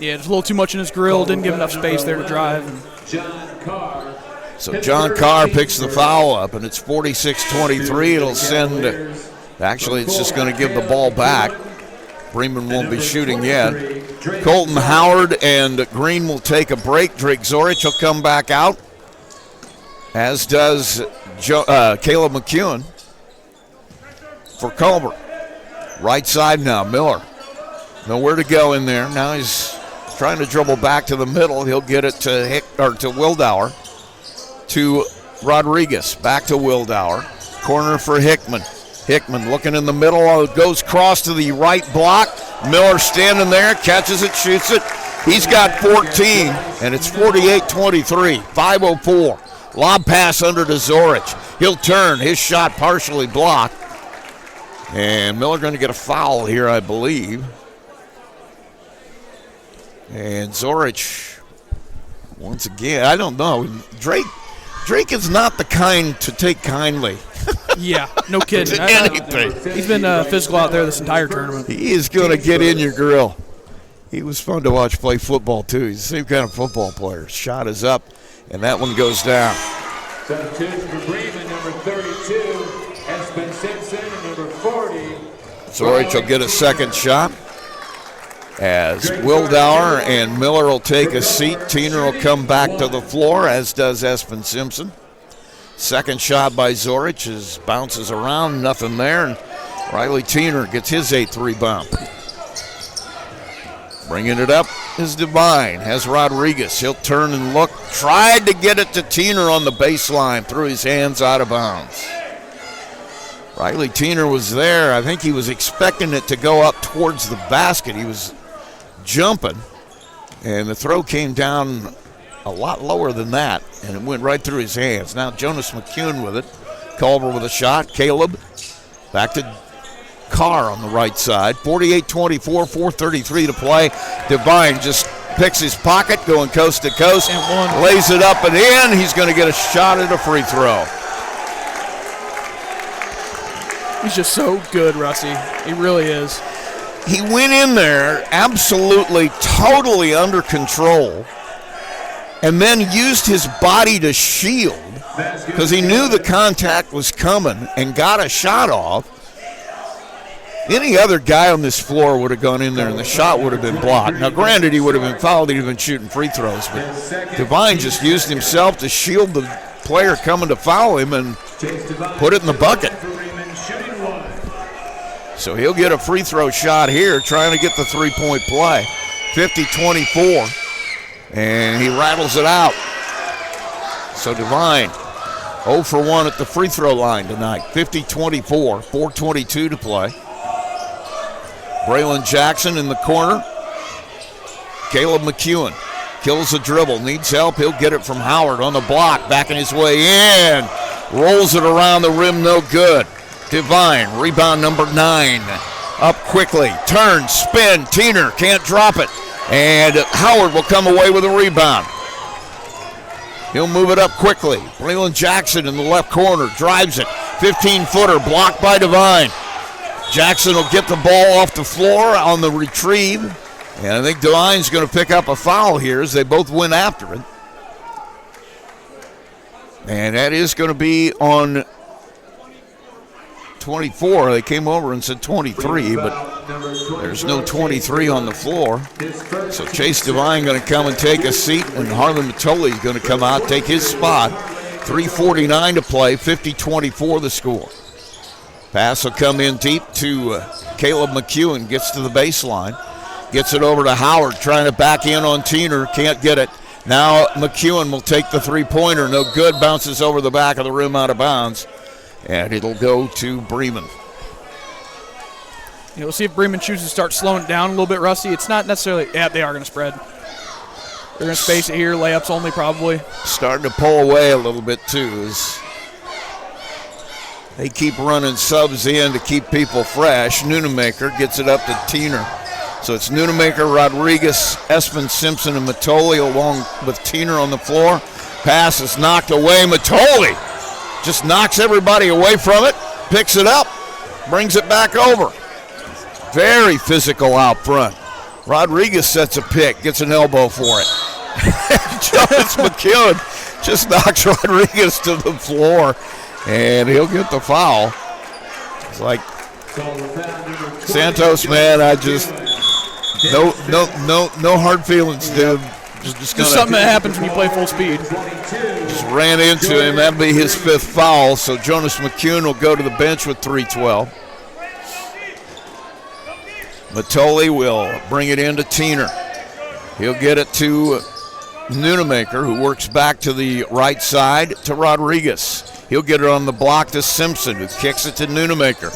Yeah, just a little too much in his grill. Didn't give enough space there to drive. So John Carr picks the foul up, and it's 46-23. It'll send, actually it's just going to give the ball back. Bremen won't be shooting yet. Colton Howard and Green will take a break. Drake Zorich will come back out, as does Caleb McEwen for Culver. Right side now, Miller. Nowhere to go in there. Now he's trying to dribble back to the middle. He'll get it to Wildauer. To Rodriguez. Back to Wildauer. Corner for Hickman. Hickman looking in the middle. Goes cross to the right block. Miller standing there. Catches it, shoots it. He's got 14, and it's 48-23. 5:04. Lob pass under to Zorich. He'll turn. His shot partially blocked. And Miller going to get a foul here, I believe. And Zorich, once again, I don't know. Drake is not the kind to take kindly. Yeah, no kidding. Anything. He's been physical out there this entire tournament. He is going to get in your grill. He was fun to watch play football, too. He's the same kind of football player. Shot is up, and that one goes down. Substitution for Bremen, number 32, Espen Simpson, and number 40. Zorich will get a second shot. As Wildauer and Miller will take a seat, Tiener will come back to the floor, as does Espen Simpson. Second shot by Zorich bounces around, nothing there, and Riley Tiener gets his 8th rebound. Bringing it up is Devine, has Rodriguez. He'll turn and look, tried to get it to Tiener on the baseline, threw his hands out of bounds. Riley Tiener was there. I think he was expecting it to go up towards the basket. He was jumping, and the throw came down a lot lower than that, and it went right through his hands. Now Jonas McEwen with it. Culver with a shot. Caleb back to Carr on the right side. 48-24, 4:33 to play. Devine just picks his pocket, going coast to coast, lays it up and in. He's going to get a shot at a free throw. He's just so good, Rusty. He really is. He went in there absolutely, totally under control, and then used his body to shield because he knew the contact was coming and got a shot off. Any other guy on this floor would have gone in there and the shot would have been blocked. Now, granted, he would have been fouled. He'd have been shooting free throws, but Devine just used himself to shield the player coming to foul him and put it in the bucket. So he'll get a free throw shot here, trying to get the three-point play. 50-24, and he rattles it out. So Devine, 0 for 1 at the free throw line tonight. 50-24, 4:22 to play. Braylon Jackson in the corner. Caleb McEwen kills the dribble, needs help. He'll get it from Howard on the block, backing his way in. Rolls it around the rim, no good. Devine, rebound number 9. Up quickly, turn, spin, Tiener can't drop it. And Howard will come away with a rebound. He'll move it up quickly. Braylon Jackson in the left corner, drives it. 15-footer, blocked by Devine. Jackson will get the ball off the floor on the retrieve. And I think Devine's going to pick up a foul here as they both went after it. And that is going to be on 24. They came over and said 23, but there's no 23 on the floor. So Chase Devine going to come and take a seat, and Harlan Matoli is going to come out, take his spot. 3:49 to play, 50-24 the score. Pass will come in deep to Caleb McEwen, gets to the baseline, gets it over to Howard, trying to back in on Tiener, can't get it. Now McEwen will take the three-pointer, no good, bounces over the back of the rim out of bounds. And it'll go to Bremen. We'll see if Bremen chooses to start slowing it down a little bit, Rusty. It's not necessarily, they are going to spread. They're going to space it here, layups only probably. Starting to pull away a little bit too as they keep running subs in to keep people fresh. Nunemaker gets it up to Tiener. So it's Nunemaker, Rodriguez, Espen Simpson, and Matoli along with Tiener on the floor. Pass is knocked away. Matoli just knocks everybody away from it, picks it up, brings it back over. Very physical out front. Rodriguez sets a pick, gets an elbow for it. Jonas McCune just knocks Rodriguez to the floor, and he'll get the foul. It's like, Santos, man, I just no hard feelings, dude. Just something that happens when you play full speed. Just ran into him. That'd be his 5th foul. So Jonas McCune will go to the bench with 3:12. Matoli will bring it into Tiener. He'll get it to Nunemaker, who works back to the right side to Rodriguez. He'll get it on the block to Simpson, who kicks it to Nunemaker.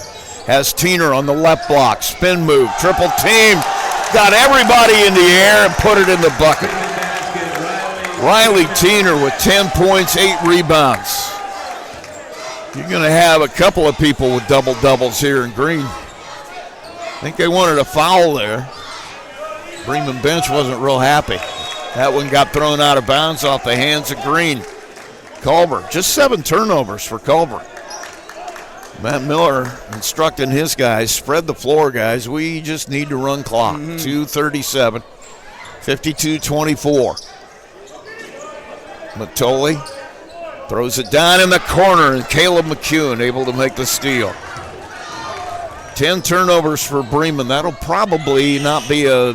Has Tiener on the left block. Spin move. Triple team. Got everybody in the air and put it in the bucket. Riley Tiener with 10 points, 8 rebounds. You're going to have a couple of people with double-doubles here in green. I think they wanted a foul there. Bremen bench wasn't real happy. That one got thrown out of bounds off the hands of Green. Culver, just 7 turnovers for Culver. Matt Miller instructing his guys, spread the floor, guys. We just need to run clock. 2:37, 52-24. Matoli throws it down in the corner, and Caleb McCune able to make the steal. 10 turnovers for Bremen. That'll probably not be a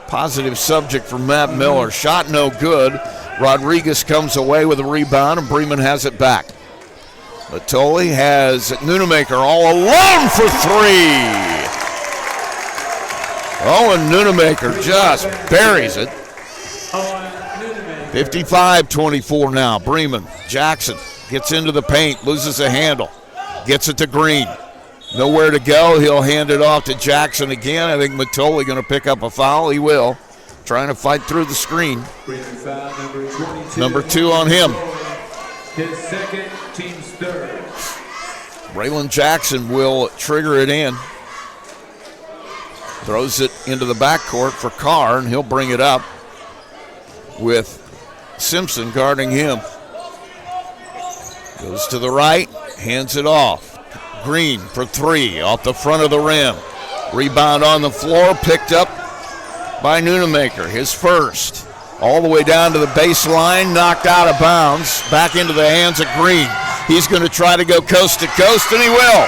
positive subject for Matt Miller. Shot no good. Rodriguez comes away with a rebound, and Bremen has it back. Matoli has Nunemaker all alone for 3. Owen Nunemaker just buries it. 55-24 now. Bremen. Jackson gets into the paint, loses a handle, gets it to Green. Nowhere to go. He'll hand it off to Jackson again. I think Matoli going to pick up a foul. He will. Trying to fight through the screen. Number 2 on him. His second, team's 3rd. Braylon Jackson will trigger it in. Throws it into the backcourt for Carr, and he'll bring it up with Simpson guarding him. Goes to the right, hands it off. Green for 3 off the front of the rim. Rebound on the floor, picked up by Nunemaker, his first. All the way down to the baseline, knocked out of bounds, back into the hands of Green. He's going to try to go coast to coast, and he will.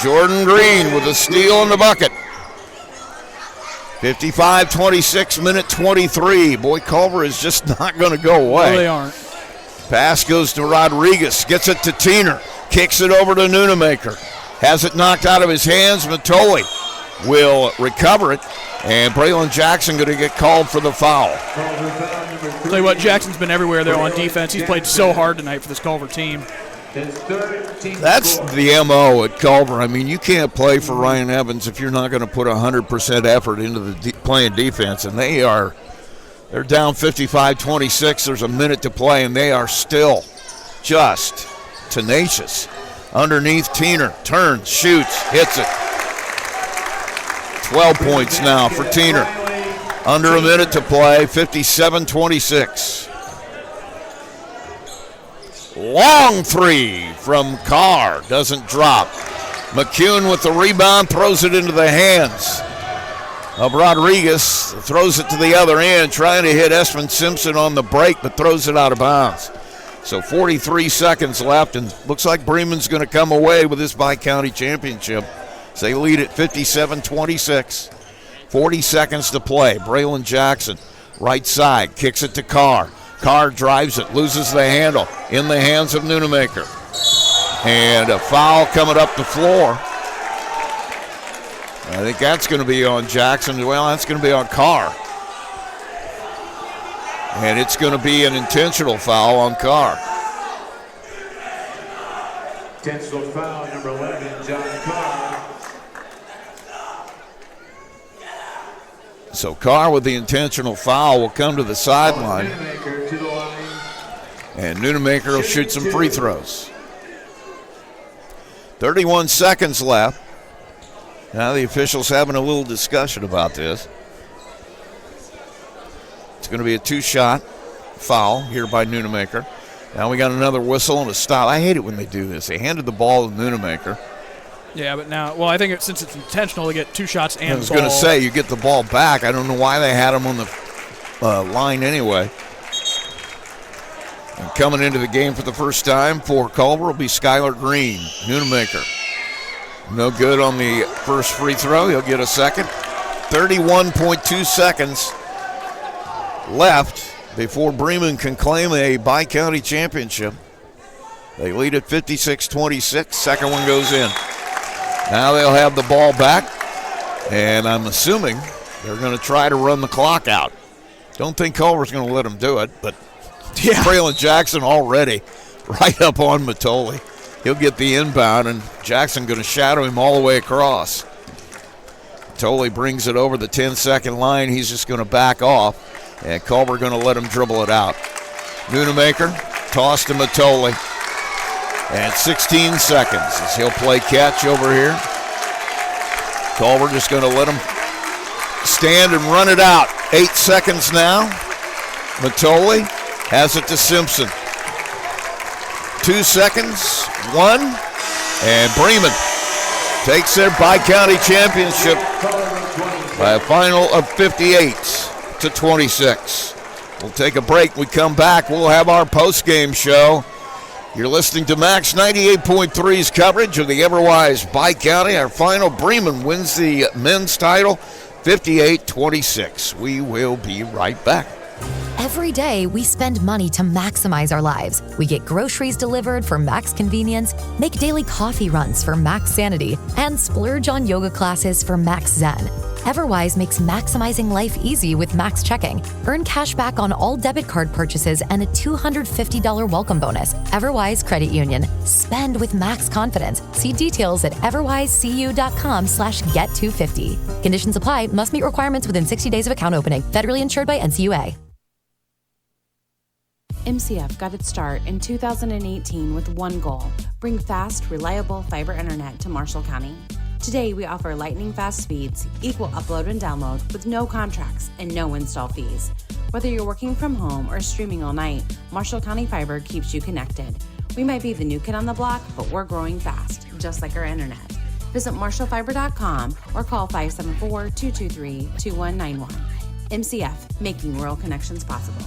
Jordan Green with a steal in the bucket. 55-26, minute 23. Boy, Culver is just not going to go away. No, they aren't. Pass goes to Rodriguez, gets it to Tiener, kicks it over to Nunemaker. Has it knocked out of his hands. Matoli will recover it, and Braylon Jackson going to get called for the foul. Tell you what, Jackson's been everywhere there on defense. He's played so hard tonight for this Culver team. That's the MO at Culver. I mean, you can't play for Ryan Evans if you're not going to put 100% effort into the playing defense, and they're down 55-26. There's a minute to play, and they are still just tenacious. Underneath, Tiener turns, shoots, hits it. 12 points now for Tiener. Under a minute to play, 57-26. Long 3 from Carr, doesn't drop. McCune with the rebound, throws it into the hands of Rodriguez, throws it to the other end, trying to hit Esmond Simpson on the break, but throws it out of bounds. So 43 seconds left, and looks like Bremen's going to come away with this Bi-County championship. So they lead at 57-26. 40 seconds to play. Braylon Jackson, right side, kicks it to Carr. Carr drives it, loses the handle, in the hands of Nunemaker. And a foul coming up the floor. I think that's going to be on Jackson. Well, that's going to be on Carr. And it's going to be an intentional foul on Carr. Intentional foul, number 11, John Carr. So Carr with the intentional foul will come to the sideline. And Nunemaker will shoot some free throws. 31 seconds left. Now the officials having a little discussion about this. It's going to be a 2-shot foul here by Nunemaker. Now we got another whistle and a stop. I hate it when they do this. They handed the ball to Nunemaker. Yeah, but now, well, I think since it's intentional to get 2 shots and I was going to say, you get the ball back. I don't know why they had him on the line anyway. And coming into the game for the first time for Culver will be Skylar Green, Noonemaker. No good on the first free throw. He'll get a second. 31.2 seconds left before Bremen can claim a Bi-County championship. They lead at 56-26. Second one goes in. Now they'll have the ball back, and I'm assuming they're going to try to run the clock out. Don't think Culver's going to let them do it, but Braylon Jackson already right up on Matoli. He'll get the inbound, and Jackson going to shadow him all the way across. Matoli brings it over the 10-second line. He's just going to back off, and Culver going to let him dribble it out. Noonemaker, toss to Matoli. And 16 seconds as he'll play catch over here. Culver just going to let him stand and run it out. 8 seconds now. Matoli has it to Simpson. 2 seconds, 1, and Bremen takes their Bi-County championship by a final of 58-26. We'll take a break. We come back. We'll have our post-game show. You're listening to Max 98.3's coverage of the Everwise Bi-County. Our final, Bremen wins the men's title 58-26. We will be right back. Every day, we spend money to maximize our lives. We get groceries delivered for max convenience, make daily coffee runs for max sanity, and splurge on yoga classes for max zen. Everwise makes maximizing life easy with Max Checking. Earn cash back on all debit card purchases and a $250 welcome bonus. Everwise Credit Union. Spend with Max confidence. See details at everwisecu.com/get250. Conditions apply. Must meet requirements within 60 days of account opening. Federally insured by NCUA. MCF got its start in 2018 with one goal: bring fast, reliable fiber internet to Marshall County. Today, we offer lightning-fast speeds, equal upload and download with no contracts and no install fees. Whether you're working from home or streaming all night, Marshall County Fiber keeps you connected. We might be the new kid on the block, but we're growing fast, just like our internet. Visit marshallfiber.com or call 574-223-2191. MCF, making rural connections possible.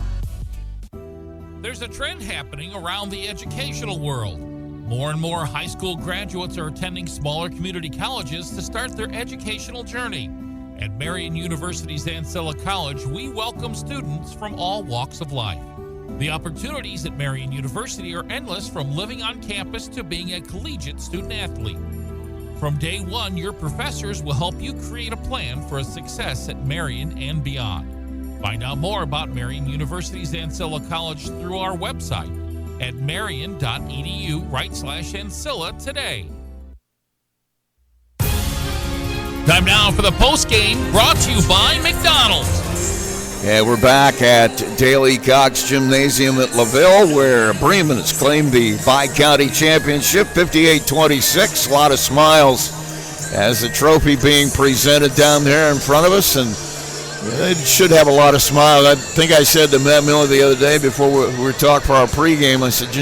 There's a trend happening around the educational world. More and more high school graduates are attending smaller community colleges to start their educational journey. At Marian University's Ancilla College, we welcome students from all walks of life. The opportunities at Marian University are endless, from living on campus to being a collegiate student athlete. From day one, your professors will help you create a plan for a success at Marian and beyond. Find out more about Marian University's Ancilla College through our website at marian.edu/Ancilla today. Time now for the post-game, brought to you by McDonald's. Yeah, we're back at Daly Cox Gymnasium at LaVille, where Bremen has claimed the Bi-County Championship, 58-26. A lot of smiles as the trophy being presented down there in front of us, and it should have a lot of smiles. I think I said to Matt Miller the other day before we were talking for our pregame, I said,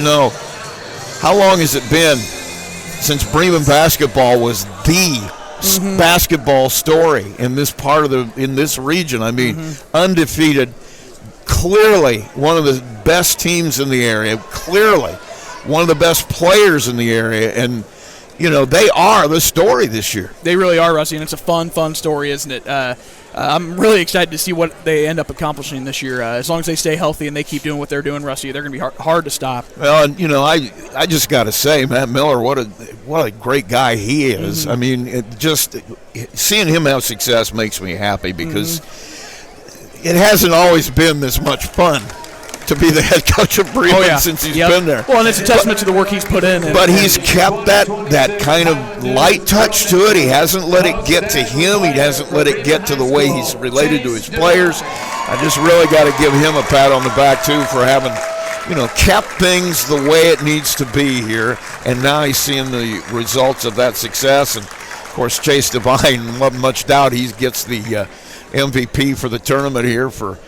how long has it been since Bremen basketball was the basketball story in this part of in this region? I mean, undefeated, clearly one of the best teams in the area, clearly one of the best players in the area, and they are the story this year. They really are, Rusty, and it's a fun story, isn't it? I'm really excited to see what they end up accomplishing this year. As long as they stay healthy and they keep doing what they're doing, Rusty, they're going to be hard to stop. Well, and I just got to say, Matt Miller, what a great guy he is. I mean, seeing him have success makes me happy, because it hasn't always been this much fun to be the head coach of Bremen since he's been there. Well, and it's a testament to the work he's put in. But he's kept that kind of light touch to it. He hasn't let it get to him. He hasn't let it get to the way he's related to his players. I just really got to give him a pat on the back, too, for having, kept things the way it needs to be here. And now he's seeing the results of that success. And, of course, Chase Devine, not much doubt he gets the MVP for the tournament here for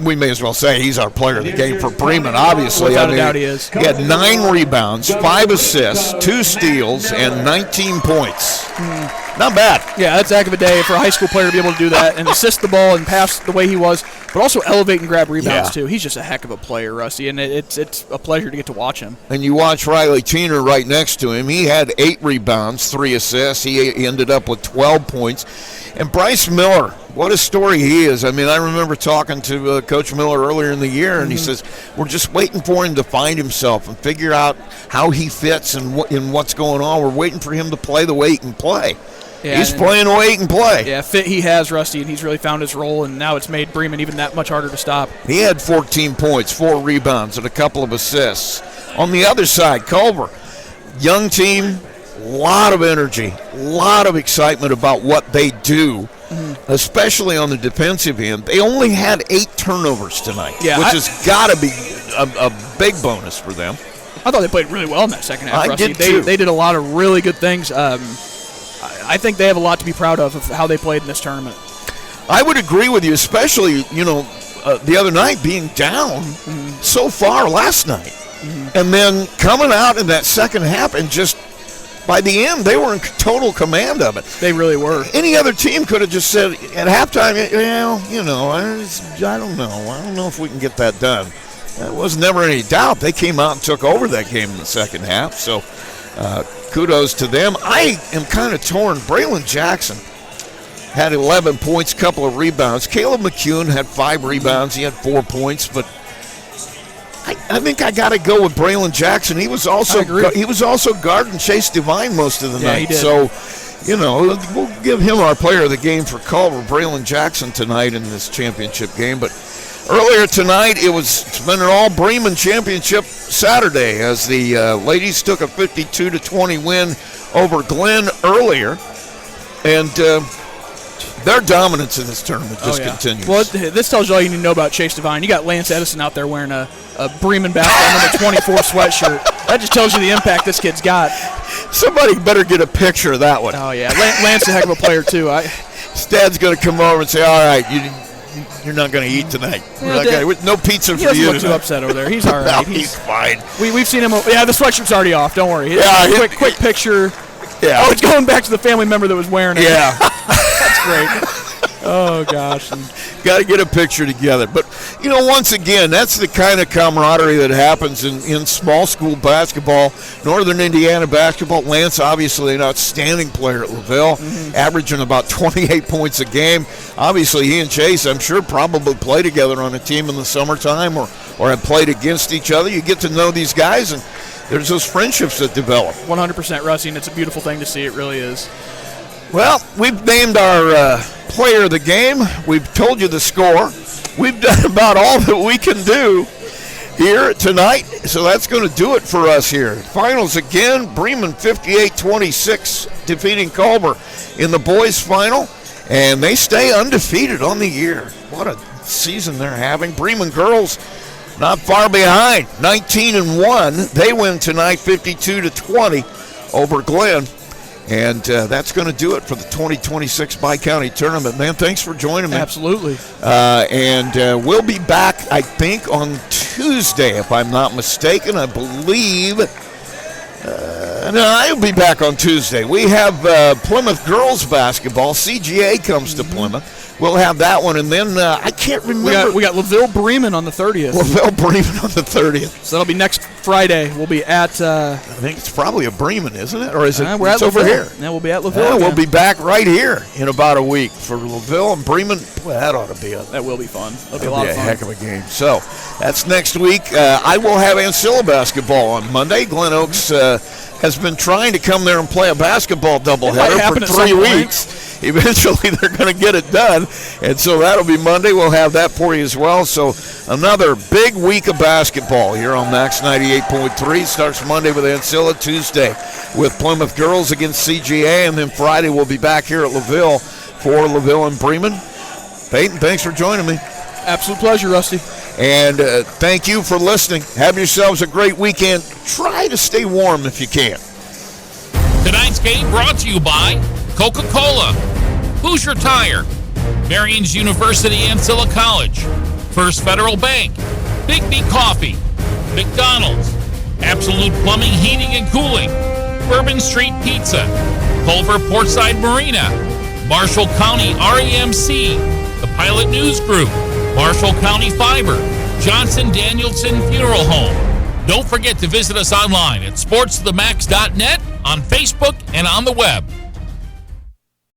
we may as well say he's our player of the game for Bremen, obviously. Without a doubt he is. He had 9 rebounds, 5 assists, 2 steals, and 19 points. Not bad. Yeah, that's a heck of a day for a high school player to be able to do that and assist the ball and pass the way he was, but also elevate and grab rebounds too. He's just a heck of a player, Rusty, and it's a pleasure to get to watch him. And you watch Riley Teener right next to him. He had 8 rebounds, 3 assists. He ended up with 12 points. And Bryce Miller, what a story he is. I mean, I remember talking to Coach Miller earlier in the year, and he says, we're just waiting for him to find himself and figure out how he fits and what's going on. We're waiting for him to play the way he can play. Yeah, he's playing the way he can play. Yeah, fit he has, Rusty, and he's really found his role, and now it's made Bremen even that much harder to stop. He had 14 points, 4 rebounds, and a couple of assists. On the other side, Culver, young team, a lot of energy, a lot of excitement about what they do, especially on the defensive end. They only had 8 turnovers tonight, which has got to be a big bonus for them. I thought they played really well in that second half, Rusty. Did too. They did a lot of really good things. I think they have a lot to be proud of how they played in this tournament. I would agree with you, especially, the other night being down so far last night. And then coming out in that second half and just by the end, they were in total command of it. They really were. Any other team could have just said at halftime, I don't know. I don't know if we can get that done. There was never any doubt. They came out and took over that game in the second half. So kudos to them. I am kind of torn. Braylon Jackson had 11 points, couple of rebounds. Caleb McCune had 5 rebounds. He had 4 points, but I think I got to go with Braylon Jackson. He was also guarding Chase Devine most of the night. He did. So, we'll give him our player of the game for Culver, Braylon Jackson, tonight in this championship game. But earlier tonight, it's been an all-Bremen championship Saturday as the ladies took a 52-20 win over Glenn earlier. And their dominance in this tournament just continues. Well, this tells you all you need to know about Chase Devine. You got Lance Edison out there wearing a Bremen basketball number 24 sweatshirt. That just tells you the impact this kid's got. Somebody better get a picture of that one. Oh, yeah. Lance is a heck of a player, too. Stad's going to come over and say, all right, you're not going to eat tonight. No pizza for you. He doesn't look too upset over there. He's all right. No, he's fine. We've seen him. Yeah, the sweatshirt's already off. Don't worry. Quick picture. Yeah. Oh, it's going back to the family member that was wearing it. Yeah. That's great. Oh, gosh. Got to get a picture together. But, once again, that's the kind of camaraderie that happens in small school basketball, Northern Indiana basketball. Lance, obviously, an outstanding player at LaVille, averaging about 28 points a game. Obviously, he and Chase, I'm sure, probably play together on a team in the summertime or have played against each other. You get to know these guys, and there's those friendships that develop. 100%, Rusty, and it's a beautiful thing to see. It really is. Well, we've named our player of the game. We've told you the score. We've done about all that we can do here tonight, so that's going to do it for us here. Finals again, Bremen 58-26 defeating Culver in the boys' final, and they stay undefeated on the year. What a season they're having. Bremen girls not far behind, 19-1. They win tonight 52-20 over Glenn. And that's going to do it for the 2026 Bi-County Tournament. Man, thanks for joining me. Absolutely. And we'll be back, I think, on Tuesday, if I'm not mistaken. I believe. No, I'll be back on Tuesday. We have Plymouth girls basketball. CGA comes to Plymouth. We'll have that one, and then I can't remember. We got LaVille Bremen on the 30th. LaVille Bremen on the 30th. So that'll be next Friday. We'll be at. I think it's probably a Bremen, isn't it? Or is it? We're at over here. Yeah, we'll be at LaVille. We'll be back right here in about a week for LaVille and Bremen. Boy, that ought to be that will be fun. That'll be a lot of fun. Heck of a game. So that's next week. I will have Ancilla basketball on Monday. Glen Oaks has been trying to come there and play a basketball doubleheader for 3 weeks. Eventually, they're going to get it done, and so that'll be Monday. We'll have that for you as well. So another big week of basketball here on Max 98.3. Starts Monday with Ancilla, Tuesday with Plymouth girls against CGA, and then Friday we'll be back here at LaVille for LaVille and Bremen. Peyton, thanks for joining me. Absolute pleasure, Rusty. And thank you for listening. Have yourselves a great weekend. Try to stay warm if you can. Tonight's game brought to you by Coca-Cola, Hoosier Tire, Marion's University Ancilla College, First Federal Bank, Big B Coffee, McDonald's, Absolute Plumbing, Heating and Cooling, Bourbon Street Pizza, Culver Portside Marina, Marshall County REMC, the Pilot News Group, Marshall County Fiber, Johnson Danielson Funeral Home. Don't forget to visit us online at sportsthemax.net, on Facebook, and on the web.